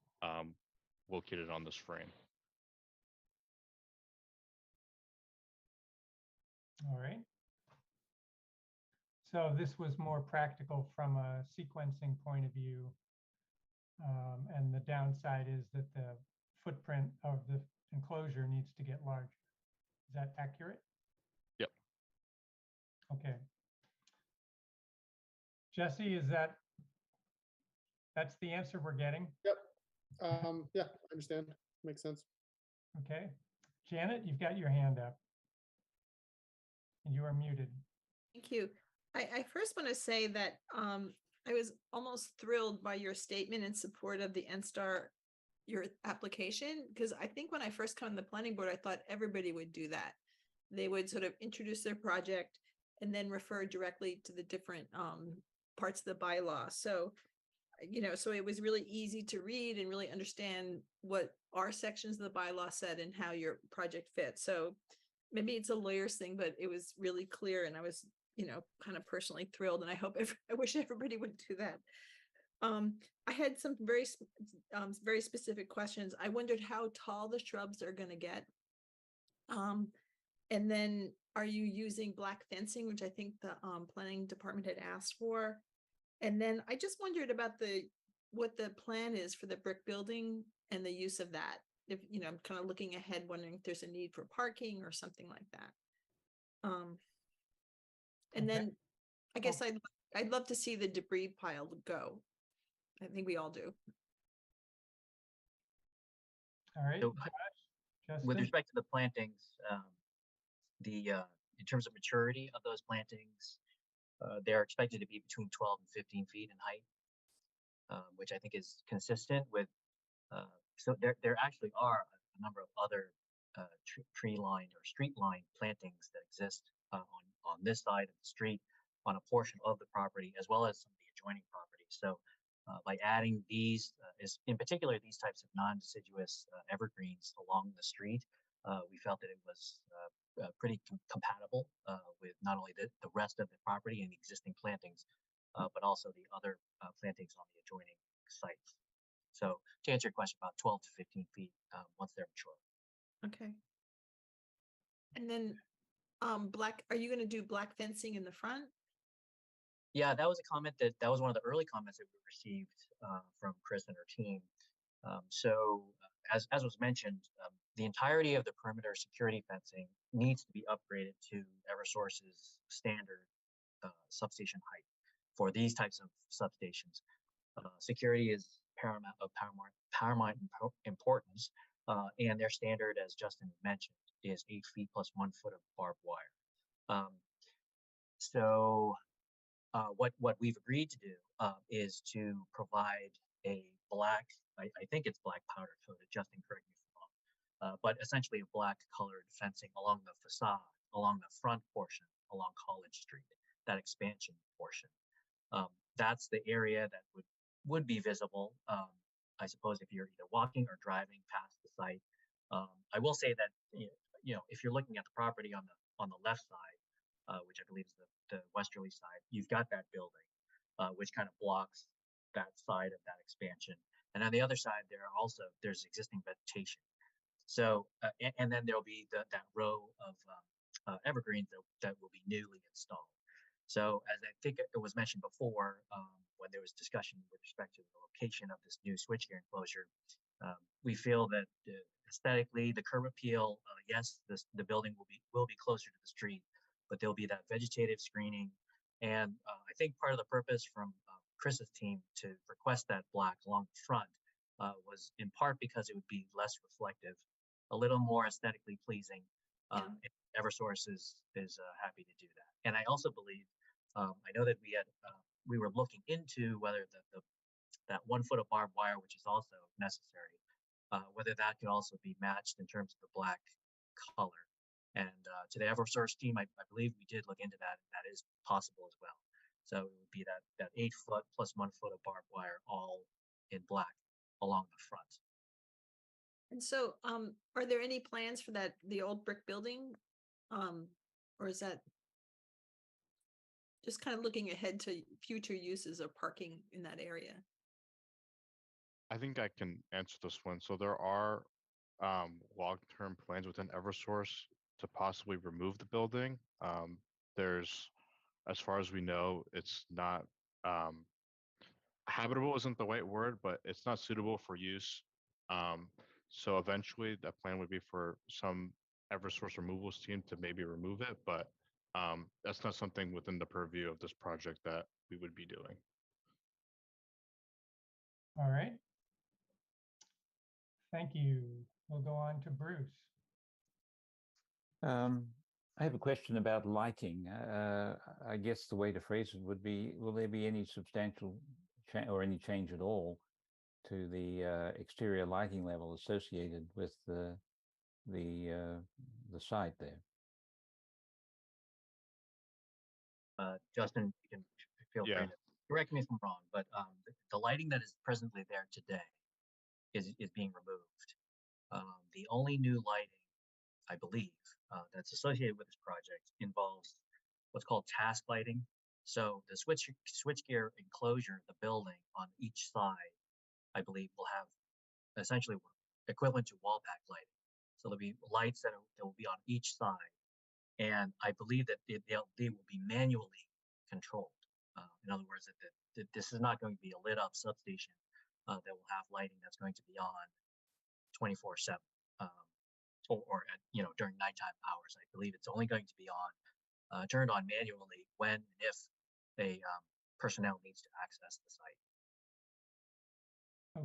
located on this frame. All right. So this was more practical from a sequencing point of view. And the downside is that the footprint of the enclosure needs to get larger. Is that accurate? Yep. Okay. Jesse, that's the answer we're getting? Yep. Yeah, I understand. Makes sense. Okay. Janet, you've got your hand up. And you are muted. Thank you. I first want to say that I was almost thrilled by your statement in support of the NSTAR, your application, because I think when I first come on the planning board, I thought everybody would do that. They would sort of introduce their project and then refer directly to the different parts of the bylaw. So, so it was really easy to read and really understand what our sections of the bylaw said and how your project fits. So maybe it's a lawyer's thing, but it was really clear, and I was, kind of personally thrilled. And I wish everybody would do that. I had some very specific questions. I wondered how tall the shrubs are going to get. And then are you using black fencing, which I think the planning department had asked for? And then I just wondered about what the plan is for the brick building and the use of that. If, I'm kind of looking ahead, wondering if there's a need for parking or something like that. And Okay. then I guess I'd love to see the debris pile go. I think we all do. All right. So, Josh, with Justin? respect to the plantings, in terms of maturity of those plantings, they're expected to be between 12 and 15 feet in height, which I think is consistent with. So there actually are a number of other tree lined or street lined plantings that exist on this side of the street, on a portion of the property, as well as some of the adjoining properties. So by adding these, in particular these types of non-deciduous evergreens along the street, we felt that it was pretty compatible with not only the rest of the property and the existing plantings, but also the other plantings on the adjoining sites. So to answer your question, about 12 to 15 feet once they're mature. Okay. And then are you going to do black fencing in the front? Yeah, that was a comment that was one of the early comments that we received from Chris and her team. As was mentioned, the entirety of the perimeter security fencing needs to be upgraded to Eversource's standard substation height for these types of substations. Security is paramount importance, and their standard, as Justin mentioned, is 8 feet plus 1 foot of barbed wire. What we've agreed to do is to provide a black, I think it's black powder coated, Justin, correct me if I'm wrong, but essentially a black colored fencing along the facade, along the front portion, along College Street, that expansion portion. That's the area that would be visible, I suppose, if you're either walking or driving past the site. I will say that if you're looking at the property on the left side, which I believe is the westerly side, you've got that building, which kind of blocks that side of that expansion. And on the other side, there's existing vegetation. So, and then there'll be that row of evergreens that will be newly installed. So, as I think it was mentioned before, when there was discussion with respect to the location of this new switchgear enclosure, we feel that aesthetically, the curb appeal, yes, the building will be closer to the street, but there'll be that vegetative screening. And I think part of the purpose from Chris's team to request that black along the front was in part because it would be less reflective, a little more aesthetically pleasing. And Eversource is happy to do that. And I also believe, I know that we were looking into whether that 1 foot of barbed wire, which is also necessary, whether that could also be matched in terms of the black color. And to the Eversource team, I believe we did look into that, and that is possible as well. So it would be that 8 foot plus 1 foot of barbed wire all in black along the front. And so, are there any plans for the old brick building? Or is that just kind of looking ahead to future uses of parking in that area? I think I can answer this one. So there are long-term plans within Eversource to possibly remove the building. There's, as far as we know, it's not habitable isn't the right word, but it's not suitable for use. So eventually, that plan would be for some Eversource removals team to maybe remove it, but that's not something within the purview of this project that we would be doing. All right. Thank you. We'll go on to Bruce. I have a question about lighting. I guess the way to phrase it would be, will there be any substantial or any change at all to the exterior lighting level associated with the site there? Justin, you can feel free to correct me if I'm wrong, but the lighting that is presently there today is being removed. The only new lighting, I believe, that's associated with this project involves what's called task lighting. So the switchgear enclosure, the building on each side, I believe, will have essentially equivalent to wall pack lighting. So there'll be lights that will be on each side, and I believe that they will be manually controlled. In other words, that this is not going to be a lit up substation that will have lighting that's going to be on 24/7. Or at, during nighttime hours. I believe it's only going to be on, turned on manually when and if a personnel needs to access the site.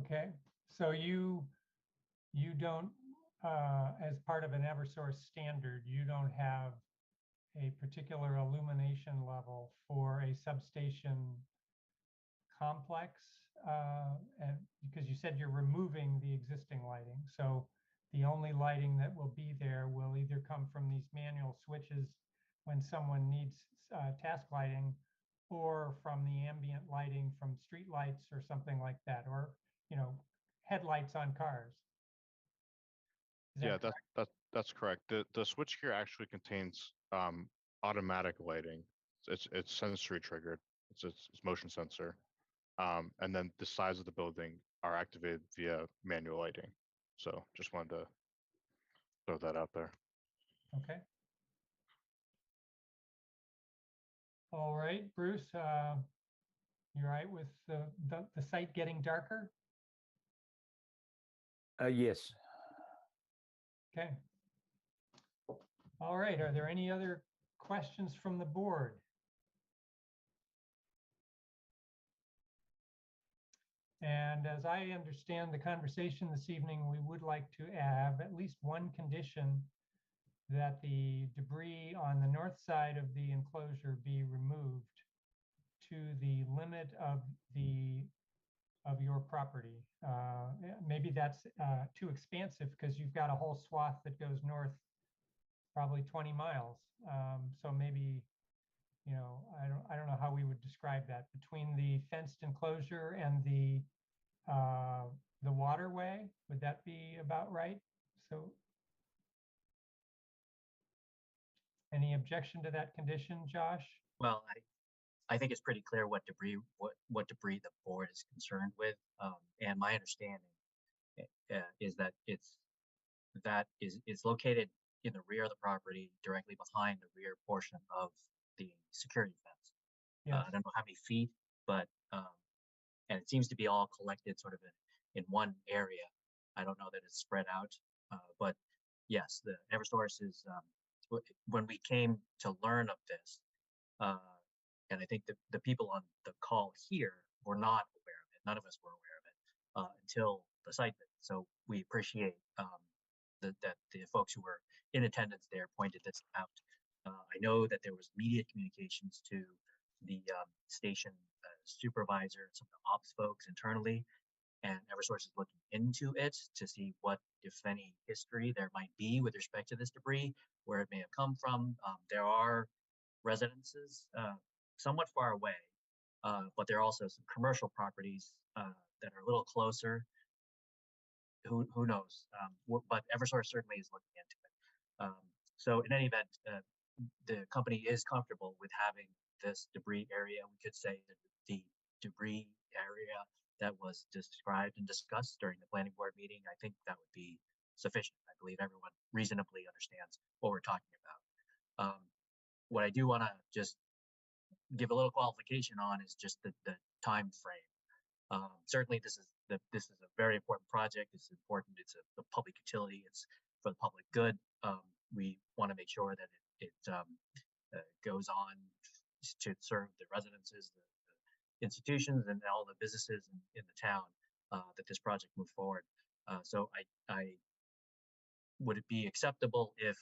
Okay, so you don't, as part of an Eversource standard, you don't have a particular illumination level for a substation complex, and because you said you're removing the existing lighting, so the only lighting that will be there will either come from these manual switches when someone needs task lighting, or from the ambient lighting from street lights or something like that, or headlights on cars. Yeah, that's correct. The switchgear actually contains automatic lighting. It's sensory triggered. It's motion sensor, and then the sides of the building are activated via manual lighting. So just wanted to throw that out there. Okay. All right, Bruce, you all right with the site getting darker? Yes. Okay. All right, are there any other questions from the board? And as I understand the conversation this evening, we would like to have at least one condition that the debris on the north side of the enclosure be removed to the limit of your property. Maybe that's too expansive because you've got a whole swath that goes north, probably 20 miles. So maybe, I don't know how we would describe that, between the fenced enclosure and the waterway. Would that be about right? So any objection to that condition, Josh? Well, I think it's pretty clear what debris the board is concerned with, and my understanding is that it's located in the rear of the property, directly behind the rear portion of the security fence. Yes. I don't know how many feet, but and it seems to be all collected sort of in one area. I don't know that it's spread out, but yes, the Eversource is when we came to learn of this, and I think the people on the call here were not aware of it. None of us were aware of it until the site visit. So we appreciate that the folks who were in attendance there pointed this out. I know that there was immediate communications to the station supervisor and some of the ops folks internally, and Eversource is looking into it to see what, if any, history there might be with respect to this debris, where it may have come from. There are residences somewhat far away but there are also some commercial properties that are a little closer. Who knows? But Eversource certainly is looking into it. So in any event, the company is comfortable with having this debris area. We could say that the debris area that was described and discussed during the planning board meeting, I think that would be sufficient. I believe everyone reasonably understands what we're talking about. What I do want to just give a little qualification on is just the time frame. Certainly, this is a very important project. It's important. It's a public utility. It's for the public good. We want to make sure that it goes on to serve the residences, the institutions, and all the businesses in the town. That this project move forward. So I would it be acceptable if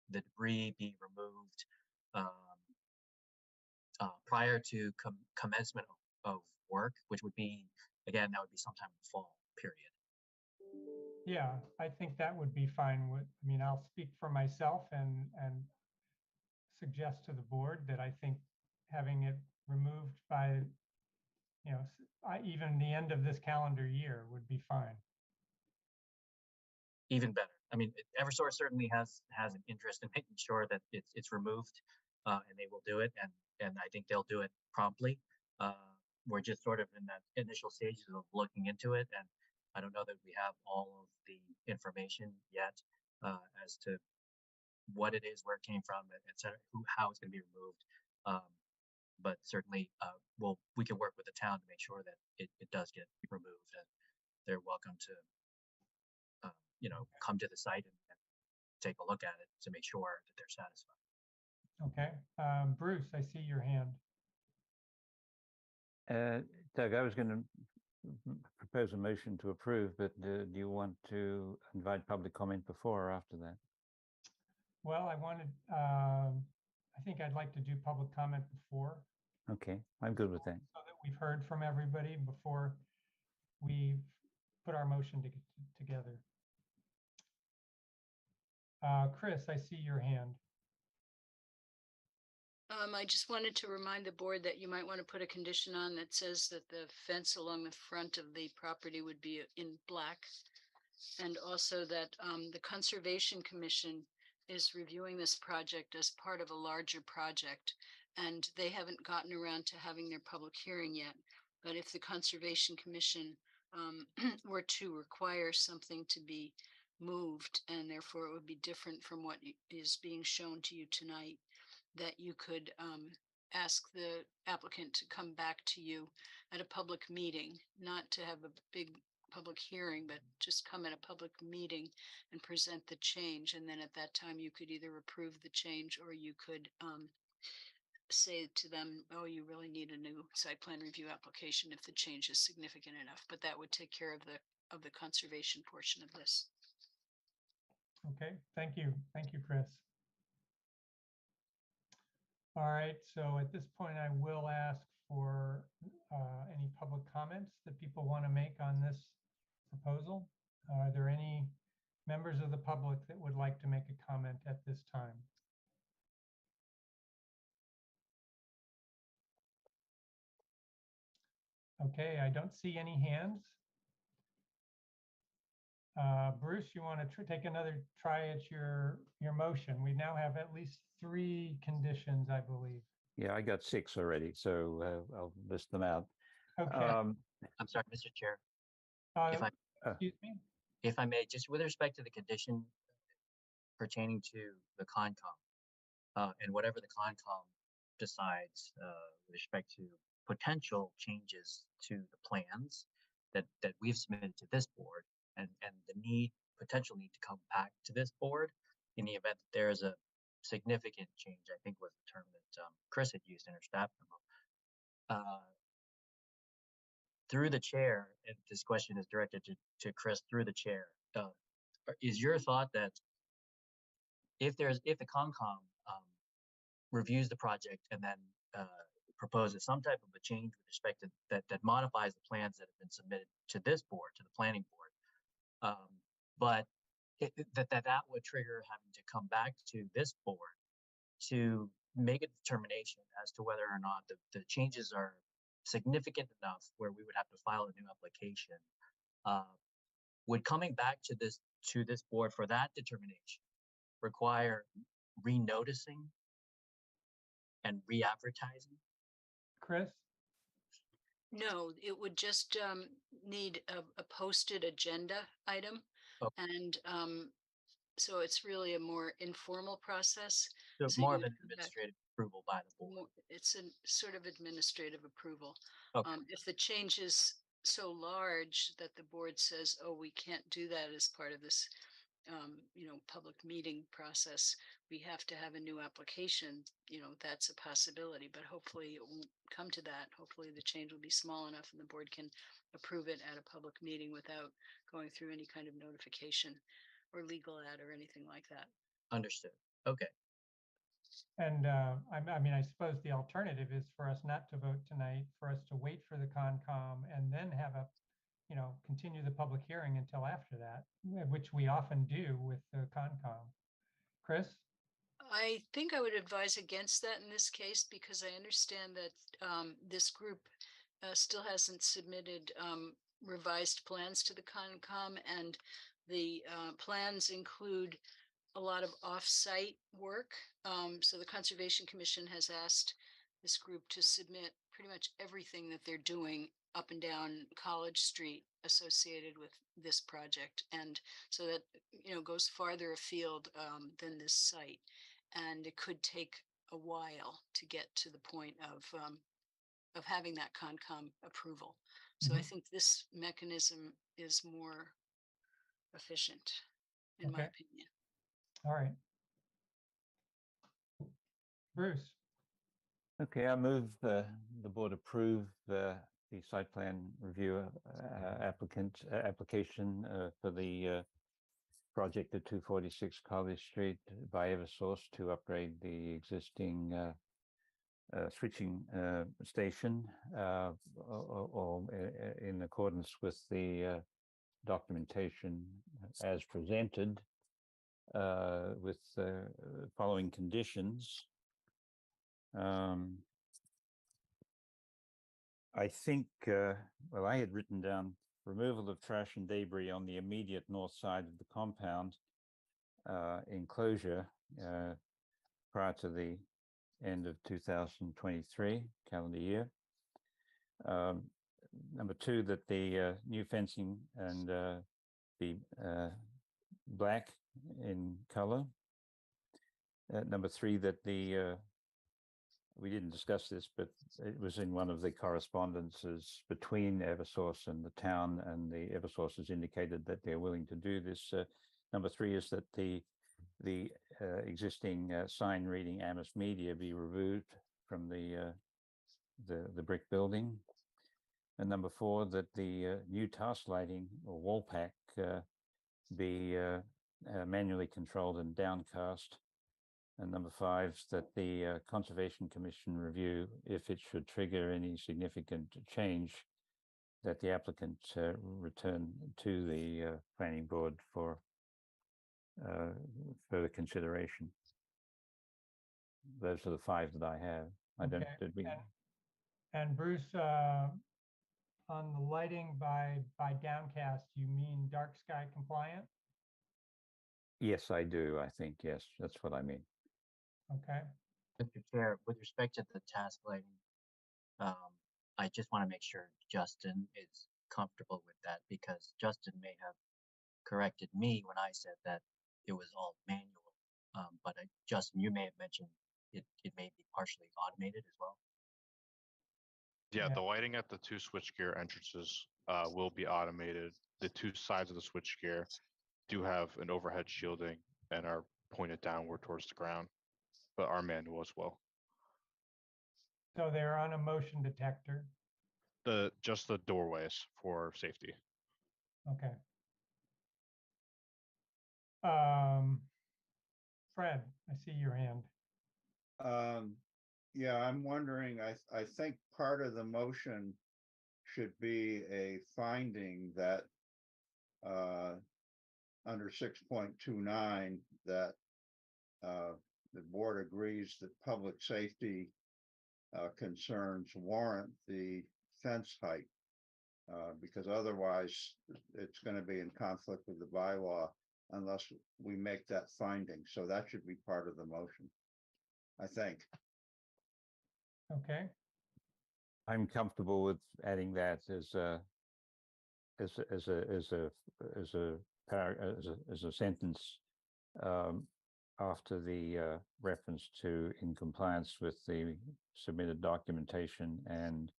the debris be removed prior to commencement of work, which would be, again, that would be sometime in the fall period. Yeah, I think that would be fine with, I mean, I'll speak for myself and suggest to the board that I think having it removed by, you know, even the end of this calendar year would be fine. Even better. I mean, Eversource certainly has an interest in making sure that it's removed, and they will do it, and I think they'll do it promptly. We're just sort of in that initial stages of looking into it, and I don't know that we have all of the information yet as to what it is, where it came from, et cetera, how it's going to be removed. But certainly, we can work with the town to make sure that it does get removed, and they're welcome to come to the site and take a look at it to make sure that they're satisfied. Okay, Bruce, I see your hand. Doug, I was going to propose a motion to approve, but do you want to invite public comment before or after that? Well, I think I'd like to do public comment before. Okay, I'm good with that. So that we've heard from everybody before we put our motion together. Chris, I see your hand. I just wanted to remind the board that you might want to put a condition on that says that the fence along the front of the property would be in black. And also that the Conservation Commission is reviewing this project as part of a larger project. And they haven't gotten around to having their public hearing yet. But if the Conservation Commission were to require something to be moved, and therefore it would be different from what is being shown to you tonight, that you could ask the applicant to come back to you at a public meeting, not to have a big public hearing, but just come at a public meeting and present the change. And then at that time, you could either approve the change or you could say to them, oh, you really need a new site plan review application if the change is significant enough. But that would take care of the conservation portion of this. Okay, thank you. Thank you, Chris. All right, so at this point, I will ask for any public comments that people want to make on this proposal. Are there any members of the public that would like to make a comment at this time? Okay, I don't see any hands. Bruce, you want to take another try at your motion? We now have at least 3 conditions, I believe. Yeah, I got 6 already, so I'll list them out. Okay. I'm sorry, Mr. Chair. Excuse me? If I may, just with respect to the condition pertaining to the Concom, and whatever the Concom decides with respect to potential changes to the plans that we've submitted to this board, and the potential need to come back to this board in the event that there is a significant change, I think was the term that Chris had used in her staff memo. Through the chair, and this question is directed to Chris through the chair, is your thought that if the Concom reviews the project and then proposes some type of a change with respect to that modifies the plans that have been submitted to this board, to the planning board, but that would trigger having to come back to this board to make a determination as to whether or not the changes are significant enough where we would have to file a new application. Would coming back to this board for that determination require renoticing and re-advertising? Chris? No, it would just need a posted agenda item. Oh. And so it's really a more informal process. So So more you of an would come back- administrative approval by the board. It's a sort of administrative approval. Okay. If the change is so large that the board says, oh, we can't do that as part of this, public meeting process, we have to have a new application, that's a possibility, but hopefully it won't come to that. Hopefully the change will be small enough and the board can approve it at a public meeting without going through any kind of notification or legal ad or anything like that. Understood. Okay. And I mean, I suppose the alternative is for us not to vote tonight, for us to wait for the Concom and then have continue the public hearing until after that, which we often do with the Concom. Chris? I think I would advise against that in this case because I understand that this group still hasn't submitted revised plans to the Concom, and the plans include a lot of off-site work. So the Conservation Commission has asked this group to submit pretty much everything that they're doing up and down College Street associated with this project. And so that, goes farther afield than this site. And it could take a while to get to the point of having that Concom approval. So I think this mechanism is more efficient, in my Okay. opinion. All right. Bruce? Okay, I move the board approve the site plan review application for the project at 246 College Street by Eversource to upgrade the existing switching station or in accordance with the documentation as presented with following conditions. I think, well, I had written down removal of trash and debris on the immediate north side of the compound enclosure prior to the end of 2023 calendar year. Number two, that the new fencing and be black in color. Number three, that we didn't discuss this, but it was in one of the correspondences between Eversource and the town, and the Eversource has indicated that they're willing to do this. Number three is that the existing sign reading Amherst Media be removed from the brick building. And number four, that the new task lighting or wall pack be manually controlled and downcast. And number five, that the Conservation Commission review, if it should trigger any significant change, that the applicant return to the planning board for further consideration. Those are the five that I have. I don't, Okay. did we? And Bruce, on the lighting by downcast, you mean dark sky compliant? Yes, I do. I think, yes, that's what I mean. Okay. Mr. Chair, with respect to the task lighting, I just want to make sure Justin is comfortable with that, because Justin may have corrected me when I said that it was all manual. But Justin, you may have mentioned it may be partially automated as well. Yeah, Yeah. the lighting at the two switchgear entrances will be automated. The two sides of the switchgear do have an overhead shielding and are pointed downward towards the ground, but are manual as well. So they're on a motion detector. Just the doorways for safety. Okay. Fred, I see your hand. Yeah, I'm wondering, I think part of the motion should be a finding that under 6.29 that the board agrees that public safety concerns warrant the fence height. Because otherwise it's going to be in conflict with the bylaw unless we make that finding. So that should be part of the motion, I think. Okay, I'm comfortable with adding that as a sentence after the reference to in compliance with the submitted documentation and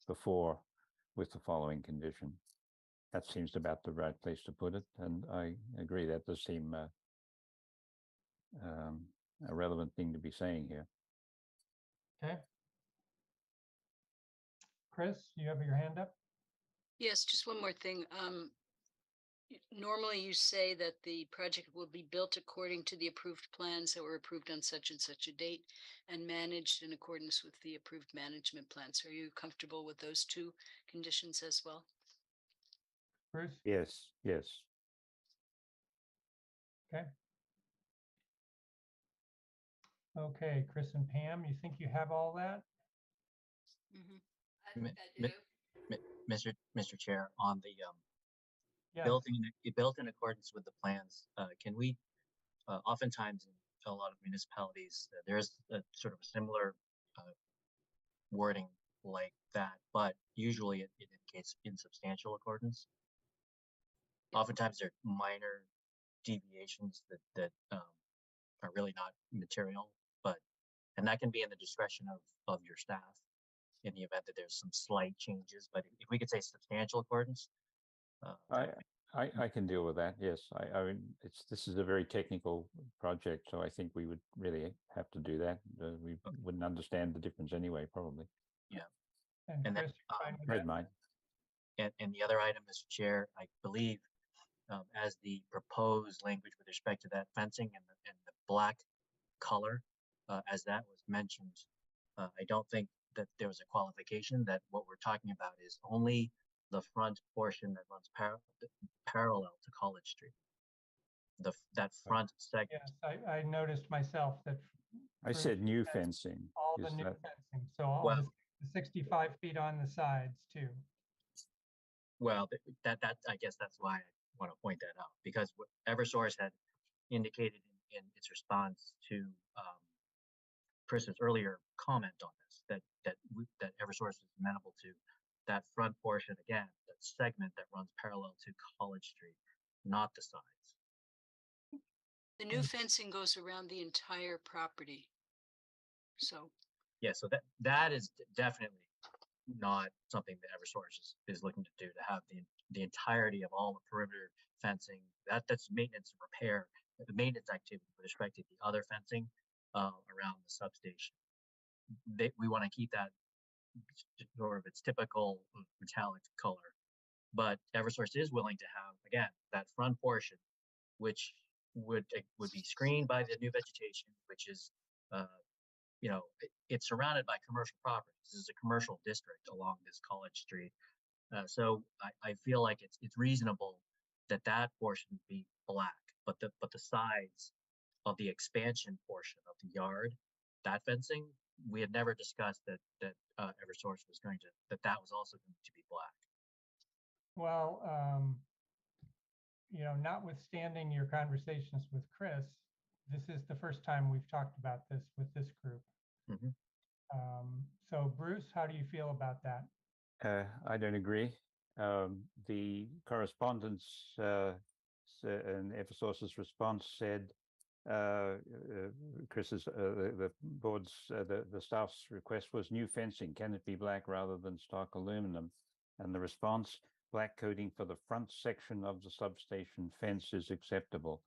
before with the following condition. That seems about the right place to put it, and I agree that does seem a relevant thing to be saying here. okay. Chris, you have your hand up? Yes, just one more thing. Normally you say that the project will be built according to the approved plans that were approved on such and such a date and managed in accordance with the approved management plans. Are you comfortable with those two conditions as well? Bruce? Yes, yes. Okay. Okay, Chris and Pam, you think you have all that? I think I do. Mr. Chair, on the Yes. built in accordance with the plans, can we, oftentimes in a lot of municipalities, there's a sort of a similar wording like that, but usually it indicates insubstantial accordance. Oftentimes there are minor deviations that are really not material, and that can be in the discretion of your staff in the event that there's some slight changes. But if we could say substantial accordance, I can deal with that. Yes, I mean this is a very technical project, so I think we would really have to do that. We wouldn't understand the difference anyway, probably. Yeah. And And Chris, then, you're fine with Read that? mine. and the other item, Mr. Chair, I believe, as the proposed language with respect to that fencing and the black color, as that was mentioned, I don't think that there was a qualification that what we're talking about is only the front portion that runs parallel to College Street. That front segment. Yes, I noticed myself that. I Bruce said new has fencing. All the Is new that- fencing, so all Well- the 65 feet on the sides too. Well, that I guess that's why I want to point that out, because what Eversource had indicated in its response to Chris's earlier comment on this, that Eversource was amenable to that front portion again, that segment that runs parallel to College Street, not the sides. The new fencing goes around the entire property. So, Yeah, so that is definitely not something that Eversource is looking to do, to have the entirety of all the perimeter fencing. That's maintenance and repair, the maintenance activity with respect to the other fencing around the substation. We want to keep that sort of its typical metallic color, but Eversource is willing to have, again, that front portion, which would be screened by the new vegetation, which is it's surrounded by commercial properties. This is a commercial district along this College Street. So I feel like it's reasonable that portion be black, but the sides of the expansion portion of the yard, that fencing, we had never discussed that Eversource was going to, that was also going to be black. Well, notwithstanding your conversations with Chris, this is the first time we've talked about this with this group. Mhm. So Bruce, how do you feel about that? I don't agree. The correspondence and Eversource's response said, Chris's, the board's, the staff's request was new fencing. Can it be black rather than stock aluminum? And the response, black coating for the front section of the substation fence is acceptable.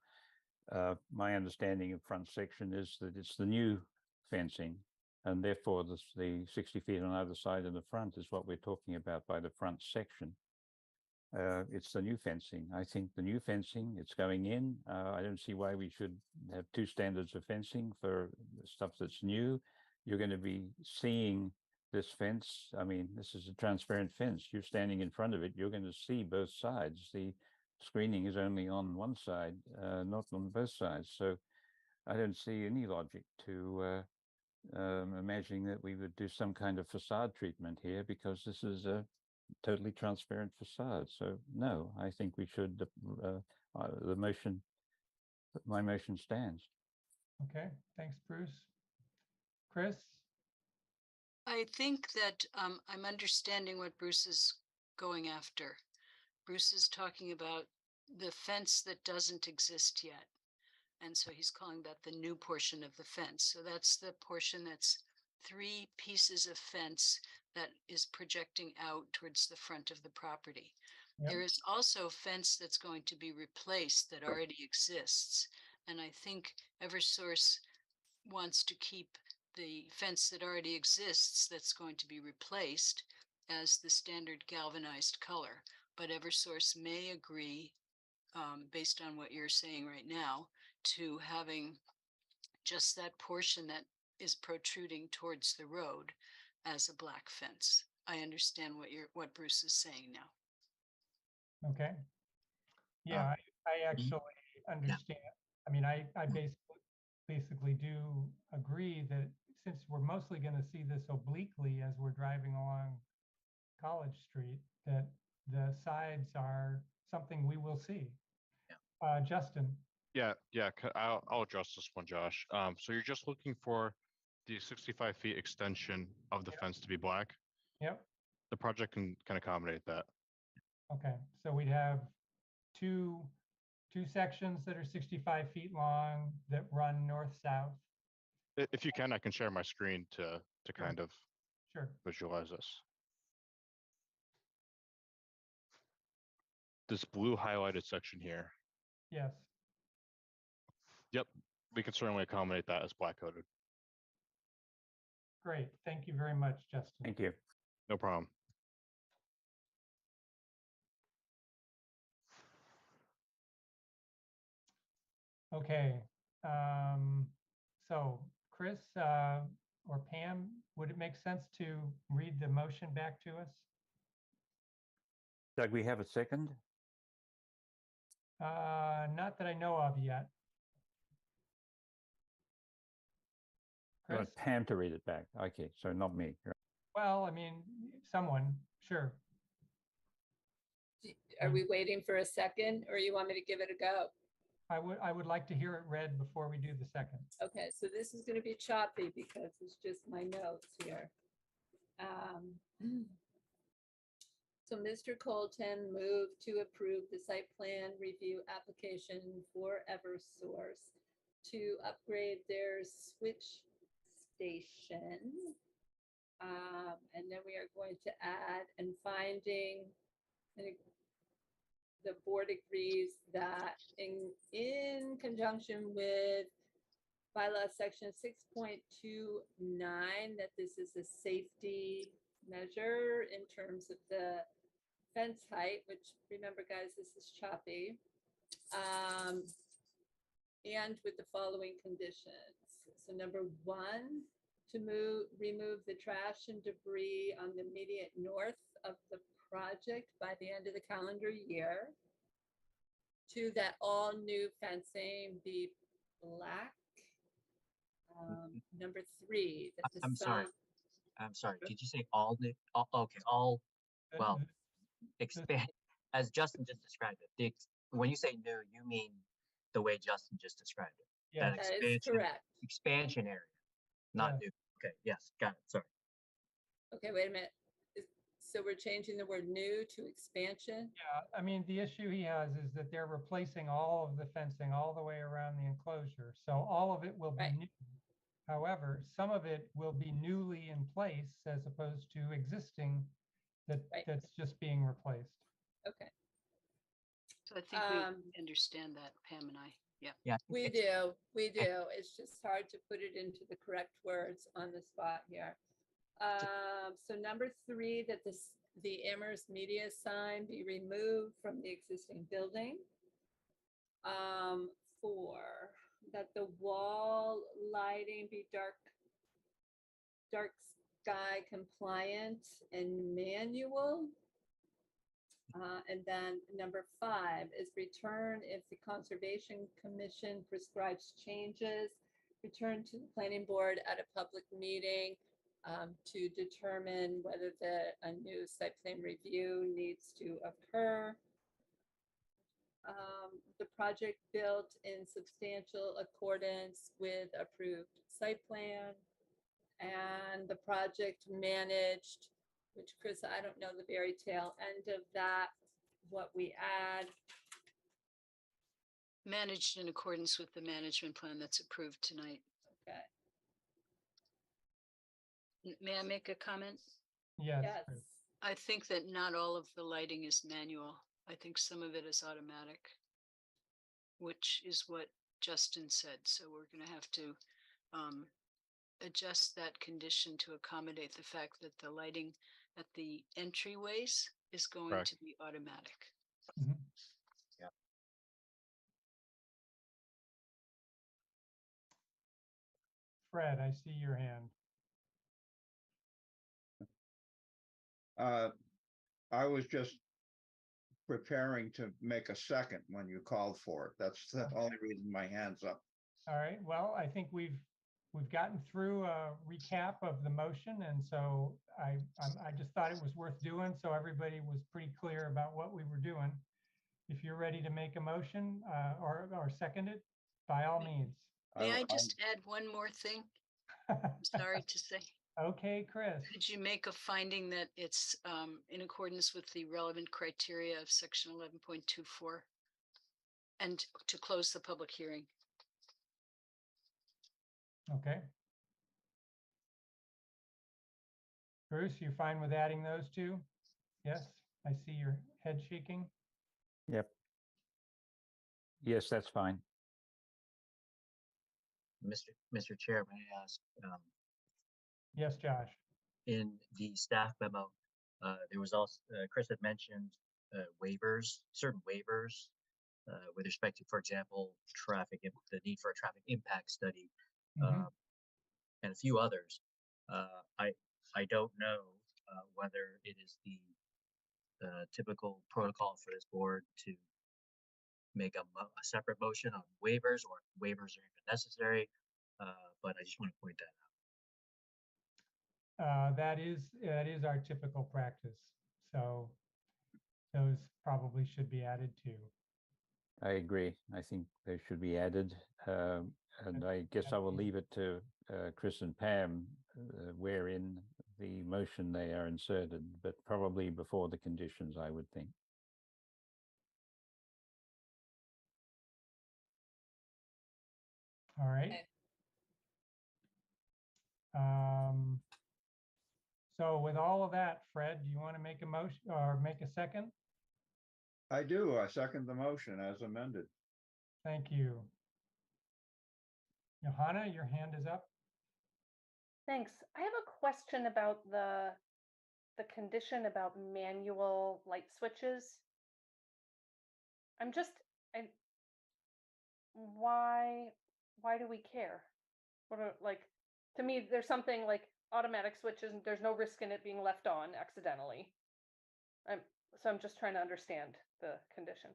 My understanding of front section is that it's the new fencing, and therefore the 60 feet on either side of the front is what we're talking about by the front section. It's the new fencing. I think the new fencing, it's going in. I don't see why we should have two standards of fencing for stuff that's new. You're going to be seeing this fence. I mean, this is a transparent fence. You're standing in front of it. You're going to see both sides. The screening is only on one side, not on both sides. So I don't see any logic to imagining that we would do some kind of facade treatment here because this is a totally transparent facade. So no, I think we should, my motion stands. Okay, thanks, Bruce. Chris? I think that I'm understanding what Bruce is going after. Bruce is talking about the fence that doesn't exist yet. And so he's calling that the new portion of the fence. So that's the portion that's 3 pieces of fence that is projecting out towards the front of the property. Yep. There is also fence that's going to be replaced that already exists. And I think Eversource wants to keep the fence that already exists that's going to be replaced as the standard galvanized color. But Eversource may agree, based on what you're saying right now, to having just that portion that is protruding towards the road as a black fence. I understand what Bruce is saying now. Okay. Yeah, I actually understand. I mean, I basically do agree that since we're mostly going to see this obliquely as we're driving along College Street, that the sides are something we will see. Justin? Yeah, I'll address this one, Josh. So you're just looking for the 65 feet extension of the fence to be black? Yep. The project can accommodate that. Okay, so we'd have two sections that are 65 feet long that run north-south. If you can, I can share my screen to Sure. kind of Sure. visualize this. This blue highlighted section here. Yes. Yep, we can certainly accommodate that as black coated. Great. Thank you very much, Justin. Thank you. No problem. Okay. So Chris or Pam, would it make sense to read the motion back to us? Doug, we have a second? Not that I know of yet. You want Chris? Pam to read it back. Okay, so not me. Well, I mean, someone, sure. Are we waiting for a second or you want me to give it a go? I would like to hear it read before we do the second. Okay, so this is going to be choppy because it's just my notes here. So Mr. Colton moved to approve the site plan review application for Eversource to upgrade their switch station. And then we are going to add and finding, the board agrees that in conjunction with bylaw section 6.29, that this is a safety measure in terms of the fence height, which remember guys, this is choppy. And with the following conditions. So number 1, to remove the trash and debris on the immediate north of the project by the end of the calendar year. 2, that all new fencing be black. Number 3, that the I'm sorry. sign- I'm sorry. Did you say all new? Okay, all, well, expand, as Justin just described it. When you say new, you mean the way Justin just described it. Yeah, that is correct. Expansion area, not new. Okay, yes, got it. Sorry. Okay, wait a minute. So we're changing the word new to expansion? Yeah, I mean, the issue he has is that they're replacing all of the fencing all the way around the enclosure. So all of it will be new. However, some of it will be newly in place as opposed to existing that's just being replaced. Okay. So I think we understand that, Pam and I. Yeah. Yeah. We do. It's just hard to put it into the correct words on the spot here. So number 3, that the Amherst media sign be removed from the existing building. 4, that the wall lighting be dark sky compliant and manual. And then number 5 is return if the Conservation Commission prescribes changes return to the planning board at a public meeting to determine whether a new site plan review needs to occur. The project built in substantial accordance with approved site plan, and the project managed, which Chris, I don't know the very tail end of that, what we add. Managed in accordance with the management plan that's approved tonight. Okay. May I make a comment? Yes. Yes. Chris. I think that not all of the lighting is manual. I think some of it is automatic, which is what Justin said. So we're going to have to adjust that condition to accommodate the fact that the lighting at the entryways is going Correct. to be automatic. Mhm. Fred, I see your hand. I was just preparing to make a second when you called for it. That's the only reason my hand's up. All right, well, I think we've gotten through a recap of the motion, and so I just thought it was worth doing, so everybody was pretty clear about what we were doing. If you're ready to make a motion or second it, by all means. May I just add one more thing? I'm sorry to say. Okay, Chris. Could you make a finding that it's in accordance with the relevant criteria of section 11.24 and to close the public hearing? Okay. Bruce, you fine with adding those two? Yes, I see your head shaking. Yep. Yes, that's fine. Mr. Chair, may I ask, Yes, Josh. in the staff memo, there was also, Chris had mentioned waivers, certain waivers with respect to, for example, the need for a traffic impact study, Mhm. and a few others. I don't know whether it is the typical protocol for this board to make a separate motion on waivers, or if waivers are even necessary, but I just want to point that out. That is our typical practice. So those probably should be added too. I agree. I think they should be added. And I guess I will leave it to Chris and Pam where in the motion they are inserted, but probably before the conditions, I would think. All right. Okay. So with all of that, Fred, do you want to make a motion or make a second? I do. I second the motion as amended. Thank you. Johanna, your hand is up. Thanks. I have a question about the condition about manual light switches. Why do we care? To me, there's something like automatic switches, and there's no risk in it being left on accidentally. So I'm just trying to understand the condition.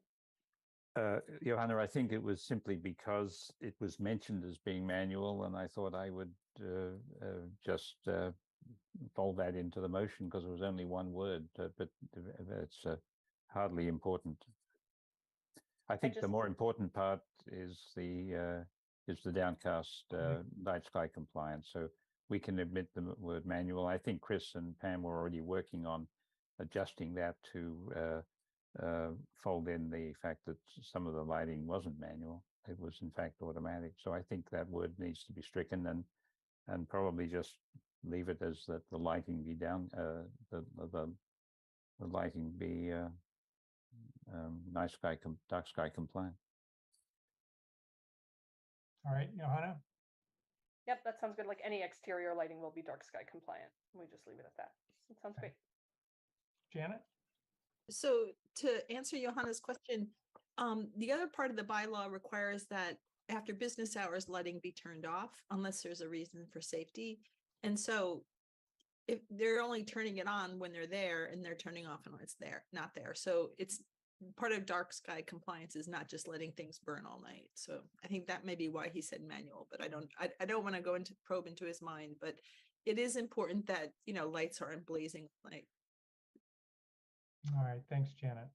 Johanna, I think it was simply because it was mentioned as being manual, and I thought I would just fold that into the motion because it was only one word, but it's hardly important. I think the more important part is the downcast night sky compliance. So we can omit the word manual. I think Chris and Pam were already working on adjusting that to fold in the fact that some of the lighting wasn't manual. It was in fact automatic. So I think that word needs to be stricken and probably just leave it as that the lighting be down, the lighting be dark sky compliant. All right, Johanna. Yep, that sounds good. Like any exterior lighting will be dark sky compliant. We just leave it at that. That sounds great. Janet? So to answer Johanna's question, the other part of the bylaw requires that after business hours, lighting be turned off unless there's a reason for safety. And so if they're only turning it on when they're there, and they're turning off when it's there, not there. So it's part of dark sky compliance is not just letting things burn all night. So I think that may be why he said manual, but I don't want to go into probe into his mind, but it is important that, you know, lights aren't blazing all night. All right, thanks, Janet.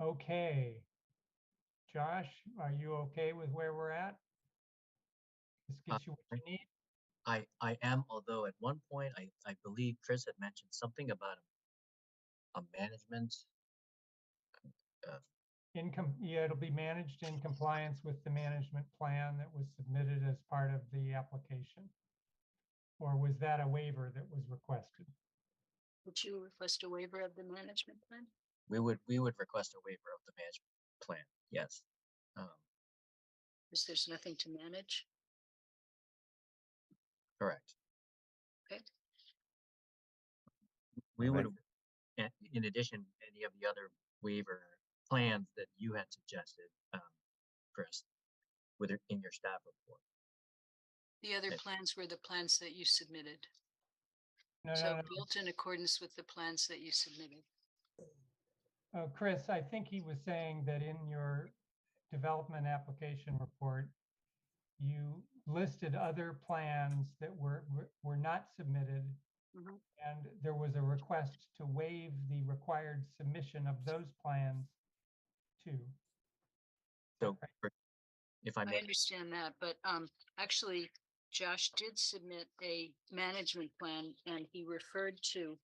Okay. Josh, are you okay with where we're at? This gets you what you need? I am, although at one point, I believe Chris had mentioned something about a management. Yeah, it'll be managed in compliance with the management plan that was submitted as part of the application. Or was that a waiver that was requested? Would you request a waiver of the management plan? We would request a waiver of the management plan, yes. Because there's nothing to manage? Correct. Okay. We Okay. would, in addition, any of the other waiver plans that you had suggested, Chris, in your staff report. The other Okay. plans were the plans that you submitted. No, So no, no. built in accordance with the plans that you submitted. Chris, I think he was saying that in your development application report, you listed other plans that were not submitted, Mhm. and there was a request to waive the required submission of those plans too. So, if I I may, understand that, but actually, Josh did submit a management plan and he referred to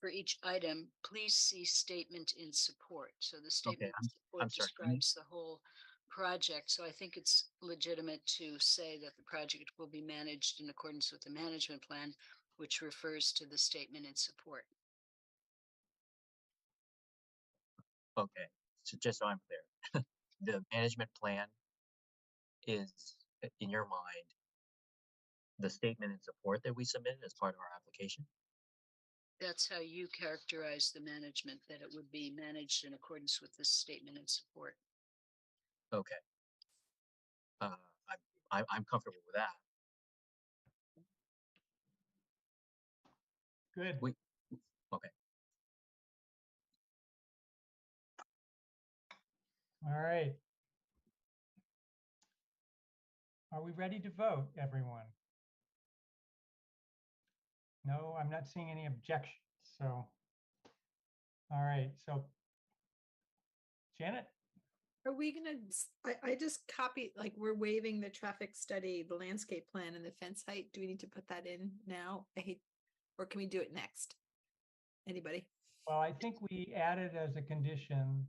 for each item, please see statement in support. So the statement in I'm support sorry. describes the whole project. So I think it's legitimate to say that the project will be managed in accordance with the management plan, which refers to the statement in support. Okay, so just so I'm clear, the management plan is, in your mind, the statement in support that we submitted as part of our application? That's how you characterize the management, that it would be managed in accordance with this statement in support. Okay. I'm comfortable with that. Good. Okay. All right. Are we ready to vote, everyone? No, I'm not seeing any objections. So, all right. So, Janet? Are we gonna, I just copied, like, we're waiving the traffic study, the landscape plan and the fence height. Do we need to put that in now? Or can we do it next? Anybody? Well, I think we added as a condition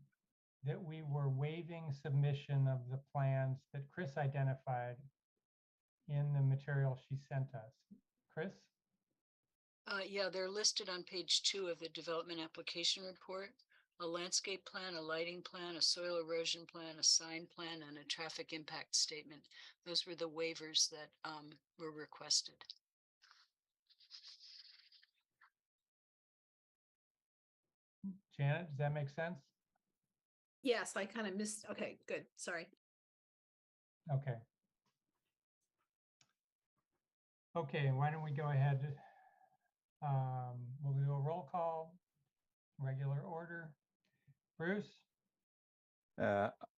that we were waiving submission of the plans that Chris identified in the material she sent us. Chris? Yeah, they're listed on page 2 of the development application report. A landscape plan, a lighting plan, a soil erosion plan, a sign plan, and a traffic impact statement. Those were the waivers that were requested. Janet, does that make sense? Yes, I kind of missed. Okay, good. Sorry. Okay. Okay, why don't we go ahead? We'll do a roll call, regular order. Bruce?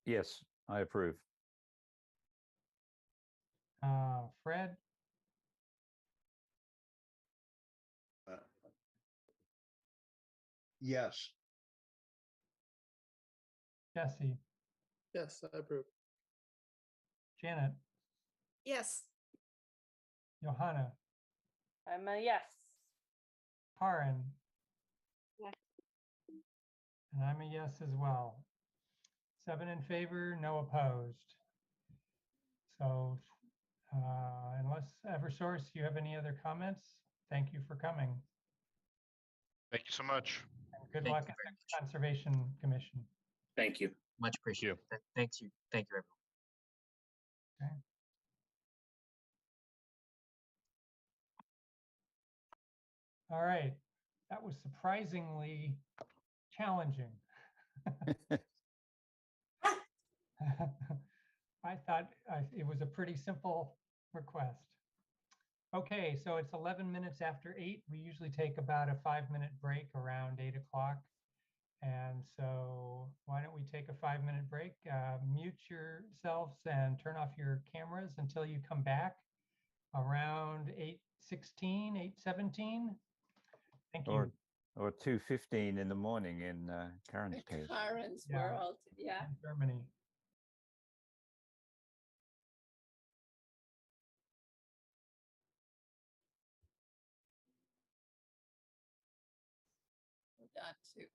Yes, I approve. Fred? Yes. Jesse? Yes, I approve. Janet? Yes. Johanna? I'm a yes. Karen? Yes. And I'm a yes as well. 7 in favor, no opposed. So unless Eversource, you have any other comments? Thank you for coming. Thank you so much. And good Thank luck you at very the Conservation Commission. Thank you. Much appreciated. Thank you, everyone. Okay. All right. That was surprisingly challenging. I thought it was a pretty simple request. Okay, so it's 11 minutes after 8. We usually take about a 5-minute break around 8 o'clock. And so why don't we take a 5-minute break? Mute yourselves and turn off your cameras until you come back around 8:16, 8:17. Thank you. Or 2:15 in the morning in Karen's case. Karen's Yeah. world, yeah. In Germany. Not to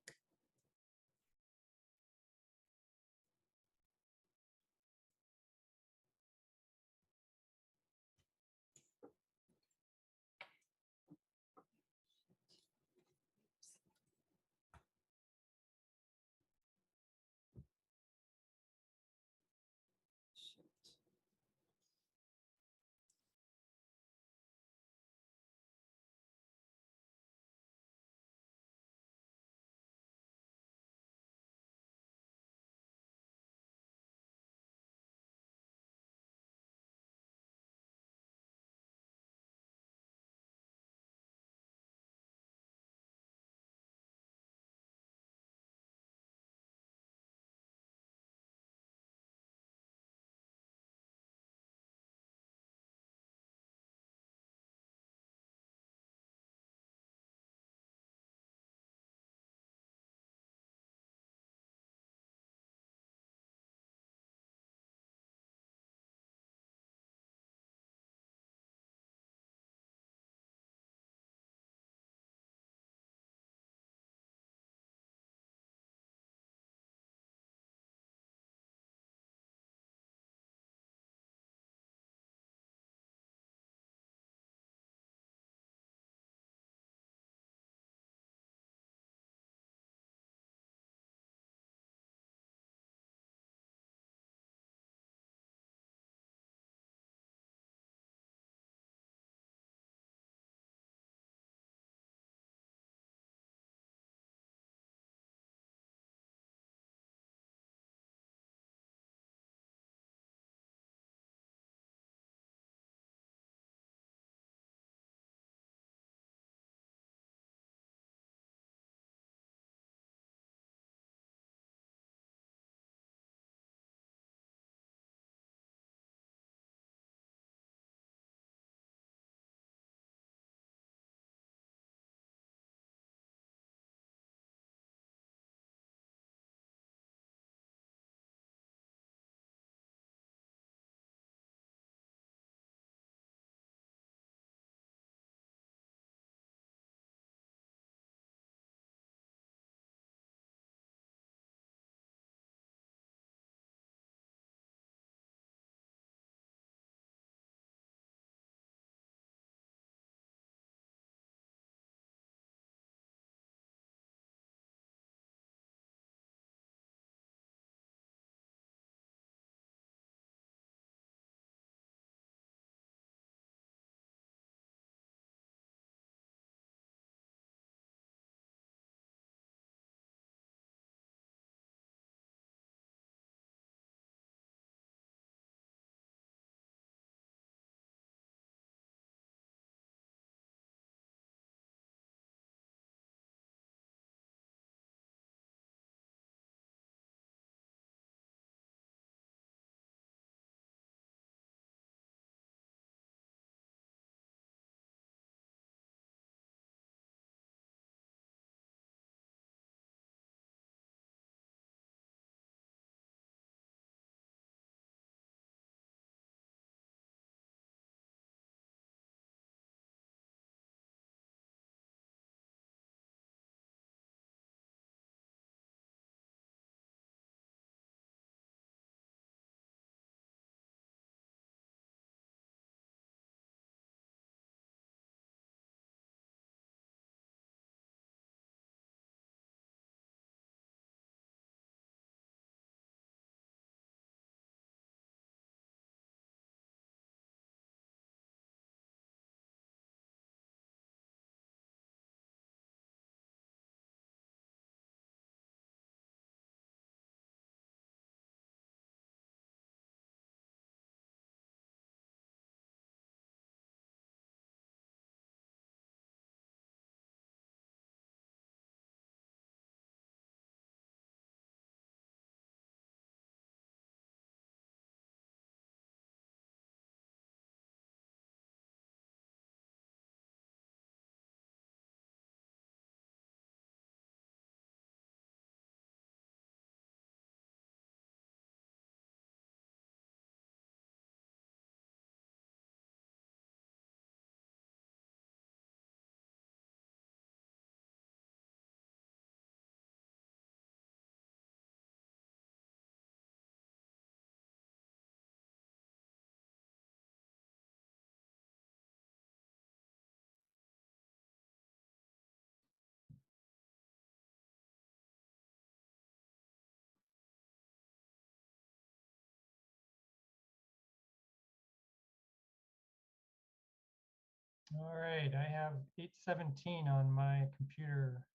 All right, I have 8:17 on my computer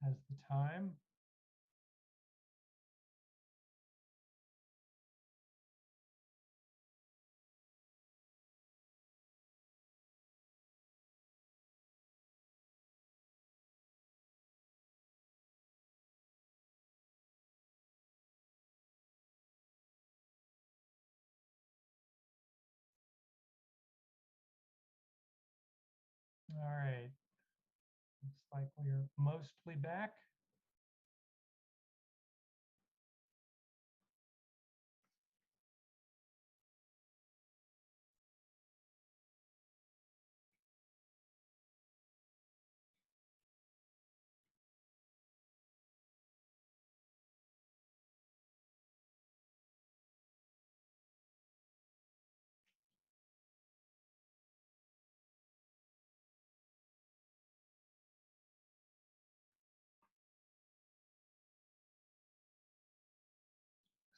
as the time. All right. Looks like we're mostly back.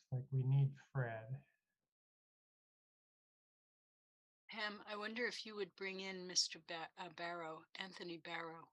Looks like we need Fred. Pam, I wonder if you would bring in Mr. Barrow, Anthony Barrow.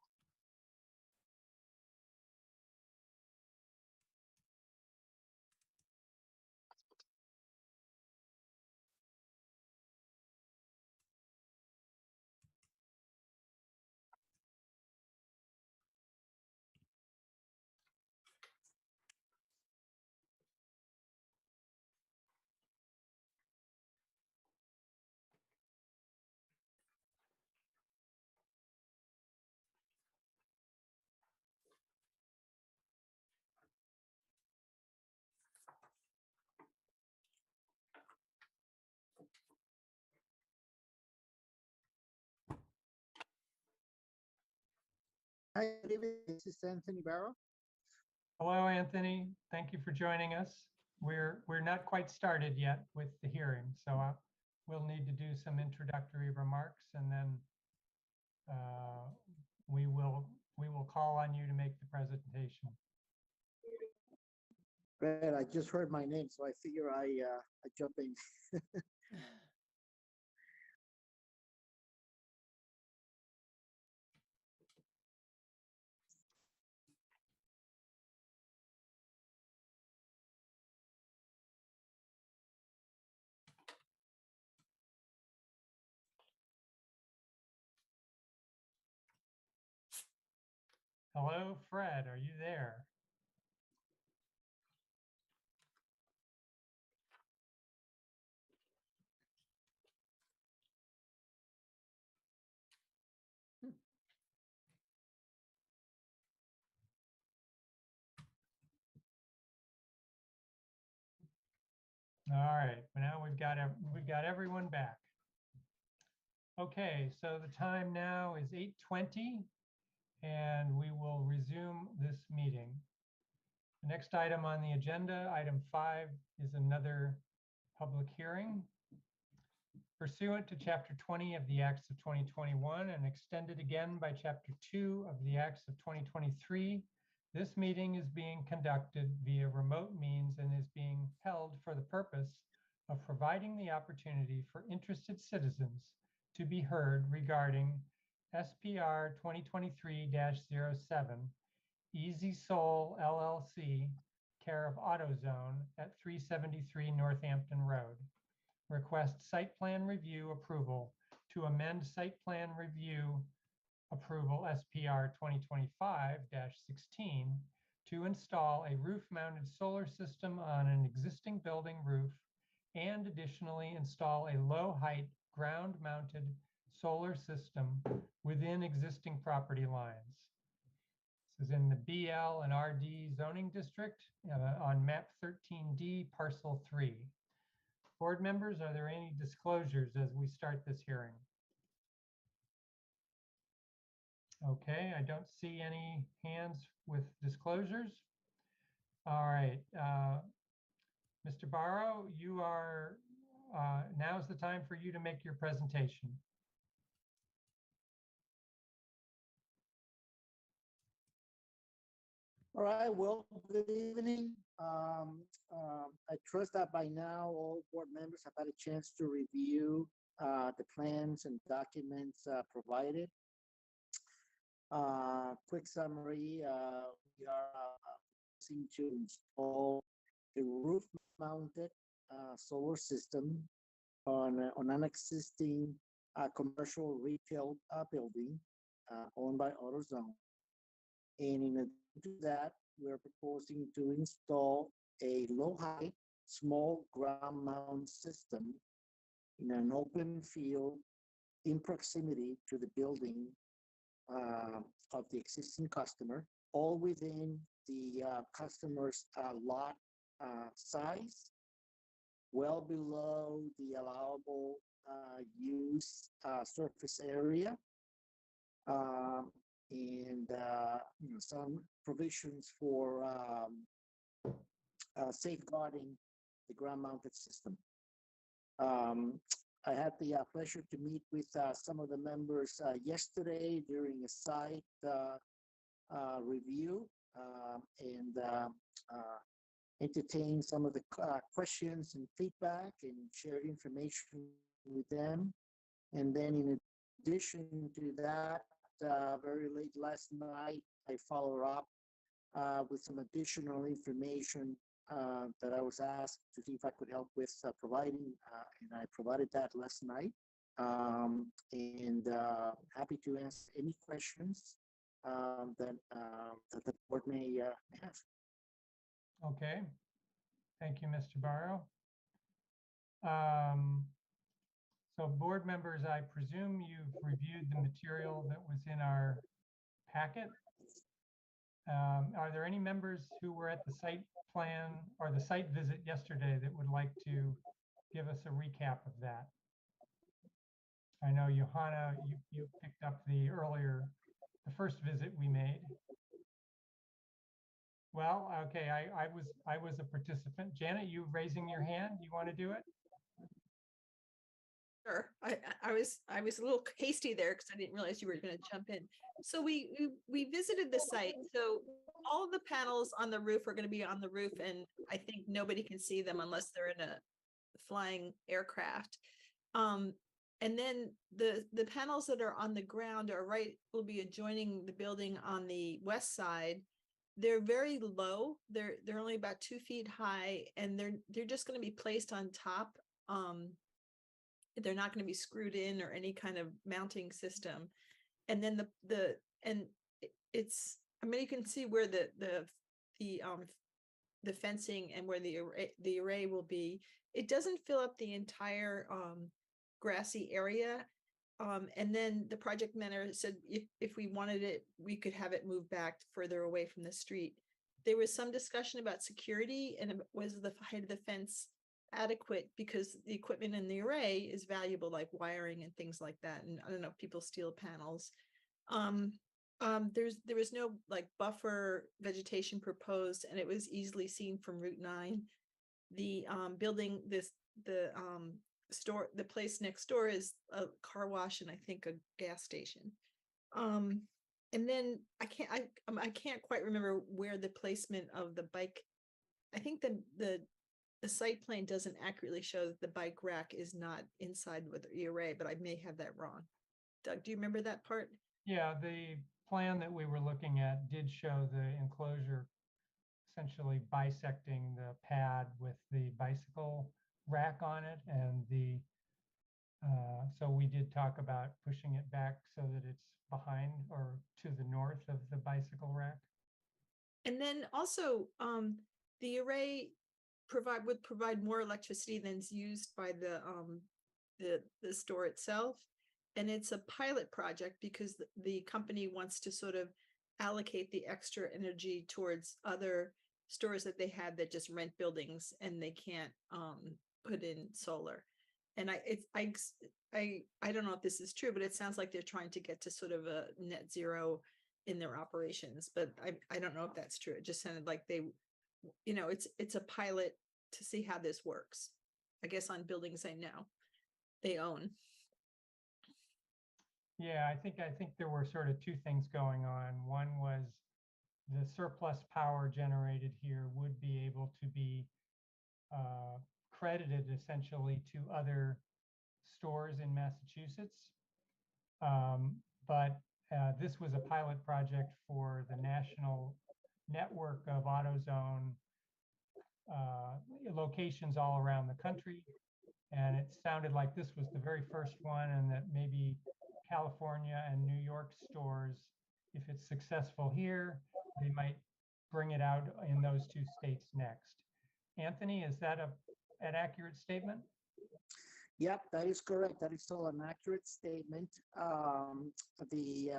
Hi, good evening. This is Anthony Barrow. Hello, Anthony. Thank you for joining us. We're not quite started yet with the hearing, so we'll need to do some introductory remarks, and then we will call on you to make the presentation. Fred, I just heard my name, so I figure I jump in. Hello, Fred, are you there? All right, now we've got everyone back. Okay, so the time now is 8:20, and we will resume this meeting. The next item on the agenda, item 5, is another public hearing. Pursuant to Chapter 20 of the Acts of 2021 and extended again by Chapter 2 of the Acts of 2023, this meeting is being conducted via remote means and is being held for the purpose of providing the opportunity for interested citizens to be heard regarding SPR 2023-07, Easy Soul LLC, care of AutoZone at 373 Northampton Road. Request site plan review approval to amend site plan review approval SPR 2025-16 to install a roof-mounted solar system on an existing building roof and additionally install a low-height ground-mounted solar system within existing property lines. This is in the BL and RD zoning district on map 13D parcel 3. Board members, are there any disclosures as we start this hearing? Okay, I don't see any hands with disclosures. All right, Mr. Barrow, you are, now's the time for you to make your presentation. All right, well, good evening. I trust that by now all board members have had a chance to review the plans and documents provided. Quick summary, we are using to install a roof-mounted solar system on an existing commercial retail building owned by AutoZone. And in addition to that, we're proposing to install a low-height, small ground mount system in an open field in proximity to the building of the existing customer, all within the customer's lot size, well below the allowable use surface area, and some provisions for safeguarding the ground-mounted system. I had the pleasure to meet with some of the members yesterday during a site review and entertain some of the questions and feedback and shared information with them. And then in addition to that, very late last night, I followed up with some additional information that I was asked to see if I could help with providing, and I provided that last night. And happy to answer any questions that the board may have. Okay. Thank you, Mr. Barrow. So board members, I presume you've reviewed the material that was in our packet. Are there any members who were at the site plan or the site visit yesterday that would like to give us a recap of that? I know Johanna, you picked up the first visit we made. Well, okay, I was a participant. Janet, you raising your hand? You want to do it? Sure. I was a little hasty there because I didn't realize you were going to jump in. So we visited the site. So all of the panels on the roof are going to be on the roof, and I think nobody can see them unless they're in a flying aircraft. And then the panels that are on the ground will be adjoining the building on the west side. They're very low. They're only about 2 feet high, and they're just going to be placed on top. They're not going to be screwed in or any kind of mounting system. And then I mean, you can see where the fencing and where the array will be. It doesn't fill up the entire grassy area. And then the project manager said if we wanted it, we could have it moved back further away from the street. There was some discussion about security and was the height of the fence adequate, because the equipment in the array is valuable, like wiring and things like that. And I don't know if people steal panels. There was no like buffer vegetation proposed, and it was easily seen from Route 9. The building, the place next door is a car wash and I think a gas station. And then I can't quite remember where the placement of the bike. I think the site plan doesn't accurately show that the bike rack is not inside with the array, but I may have that wrong. Doug, do you remember that part? Yeah, the plan that we were looking at did show the enclosure essentially bisecting the pad with the bicycle rack on it, and so we did talk about pushing it back so that it's behind or to the north of the bicycle rack. And then also the array would provide more electricity than is used by the store itself. And it's a pilot project because the company wants to sort of allocate the extra energy towards other stores that they had that just rent buildings and they can't put in solar. And I don't know if this is true, but it sounds like they're trying to get to sort of a net zero in their operations, but I don't know if that's true. It just sounded like they, it's a pilot to see how this works. I guess on buildings I know they own. Yeah, I think there were sort of two things going on. One was the surplus power generated here would be able to be credited essentially to other stores in Massachusetts. But this was a pilot project for the national network of AutoZone locations all around the country. And it sounded like this was the very first one, and that maybe California and New York stores, if it's successful here, they might bring it out in those two states next. Anthony, is that an accurate statement? Yep, that is correct. That is still an accurate statement. The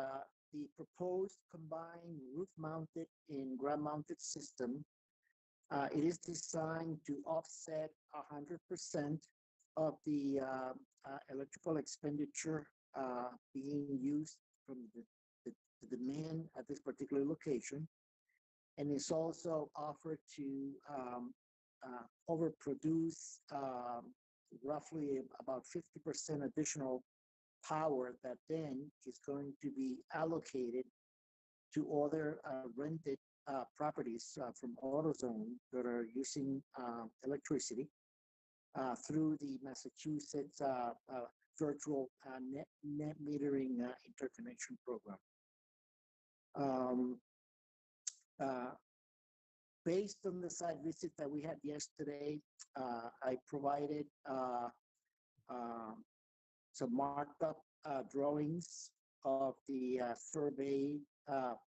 proposed combined roof-mounted and ground-mounted system, it is designed to offset 100% of the electrical expenditure being used from the demand at this particular location, and it's also offered to overproduce roughly about 50% additional power that then is going to be allocated to other rented properties from AutoZone that are using electricity through the Massachusetts virtual net metering interconnection program. Based on the site visit that we had yesterday, I provided some marked up drawings of the survey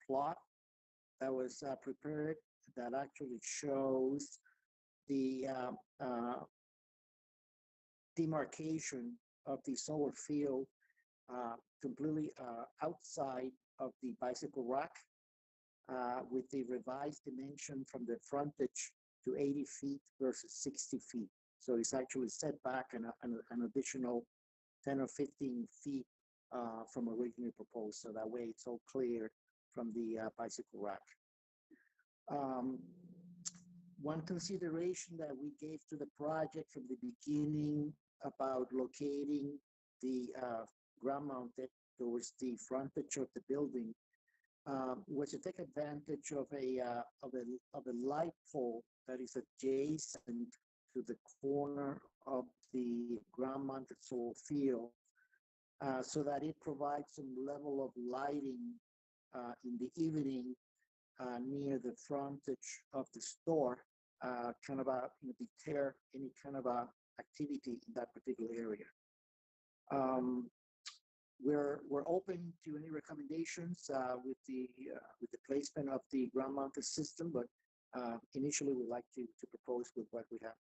plot that was prepared that actually shows the demarcation of the solar field completely outside of the bicycle rack, with the revised dimension from the frontage to 80 feet versus 60 feet. So it's actually set back an additional 10 or 15 feet from originally proposed. So that way it's all cleared from the bicycle rack. One consideration that we gave to the project from the beginning about locating the ground mounted towards the frontage of the building was to take advantage of a light pole that is adjacent to the corner of the ground mounted solar field, so that it provides some level of lighting in the evening near the frontage of the store, kind of deter any kind of activity in that particular area. We're open to any recommendations with the placement of the ground mounted system, but initially we'd like to propose with what we have.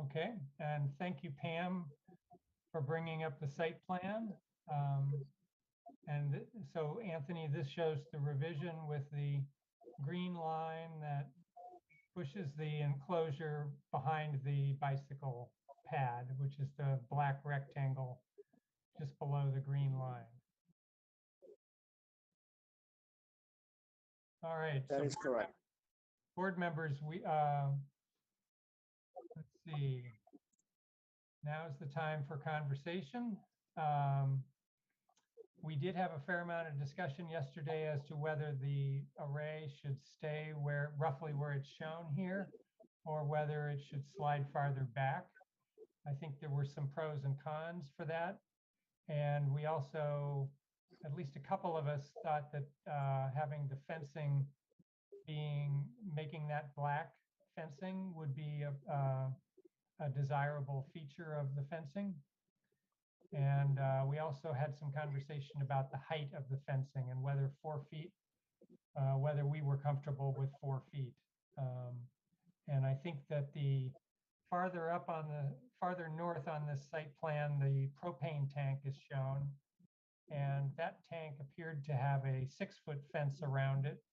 Okay, and thank you, Pam, for bringing up the site plan. And so, Anthony, this shows the revision with the green line that pushes the enclosure behind the bicycle pad, which is the black rectangle just below the green line. All right. That is correct. Board members, let's see. Now is the time for conversation. We did have a fair amount of discussion yesterday as to whether the array should stay roughly where it's shown here, or whether it should slide farther back. I think there were some pros and cons for that. And we also, at least a couple of us, thought that having the fencing making that black fencing would be a desirable feature of the fencing. And we also had some conversation about the height of the fencing and whether 4 feet, whether we were comfortable with 4 feet. And I think that the farther north on this site plan, the propane tank is shown. And that tank appeared to have a 6-foot fence around it.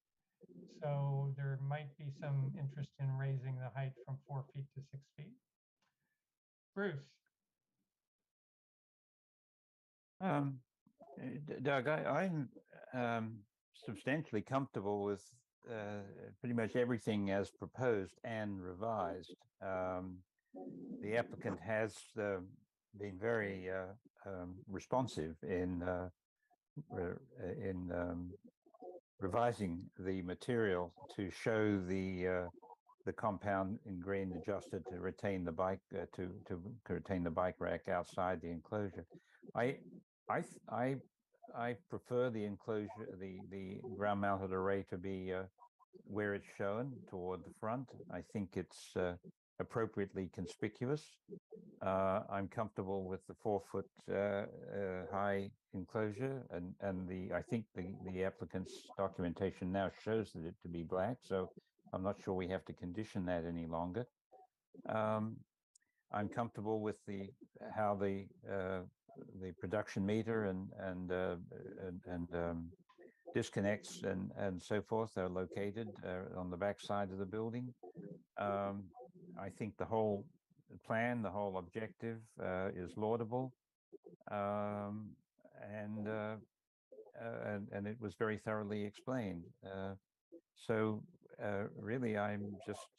So there might be some interest in raising the height from 4 feet to 6 feet. Bruce. Doug, I'm substantially comfortable with pretty much everything as proposed and revised. The applicant has been very responsive in revising the material to show the the compound in green adjusted to retain the bike to retain the bike rack outside the enclosure. I prefer the enclosure, the ground mounted array to be where it's shown toward the front. I think it's appropriately conspicuous. I'm comfortable with the 4-foot high enclosure, and I think the applicant's documentation now shows that it to be black, so I'm not sure we have to condition that any longer. I'm comfortable with how the production meter and disconnects and so forth are located on the back side of the building. I think the whole plan, the whole objective is laudable, and it was very thoroughly explained. So really, I'm just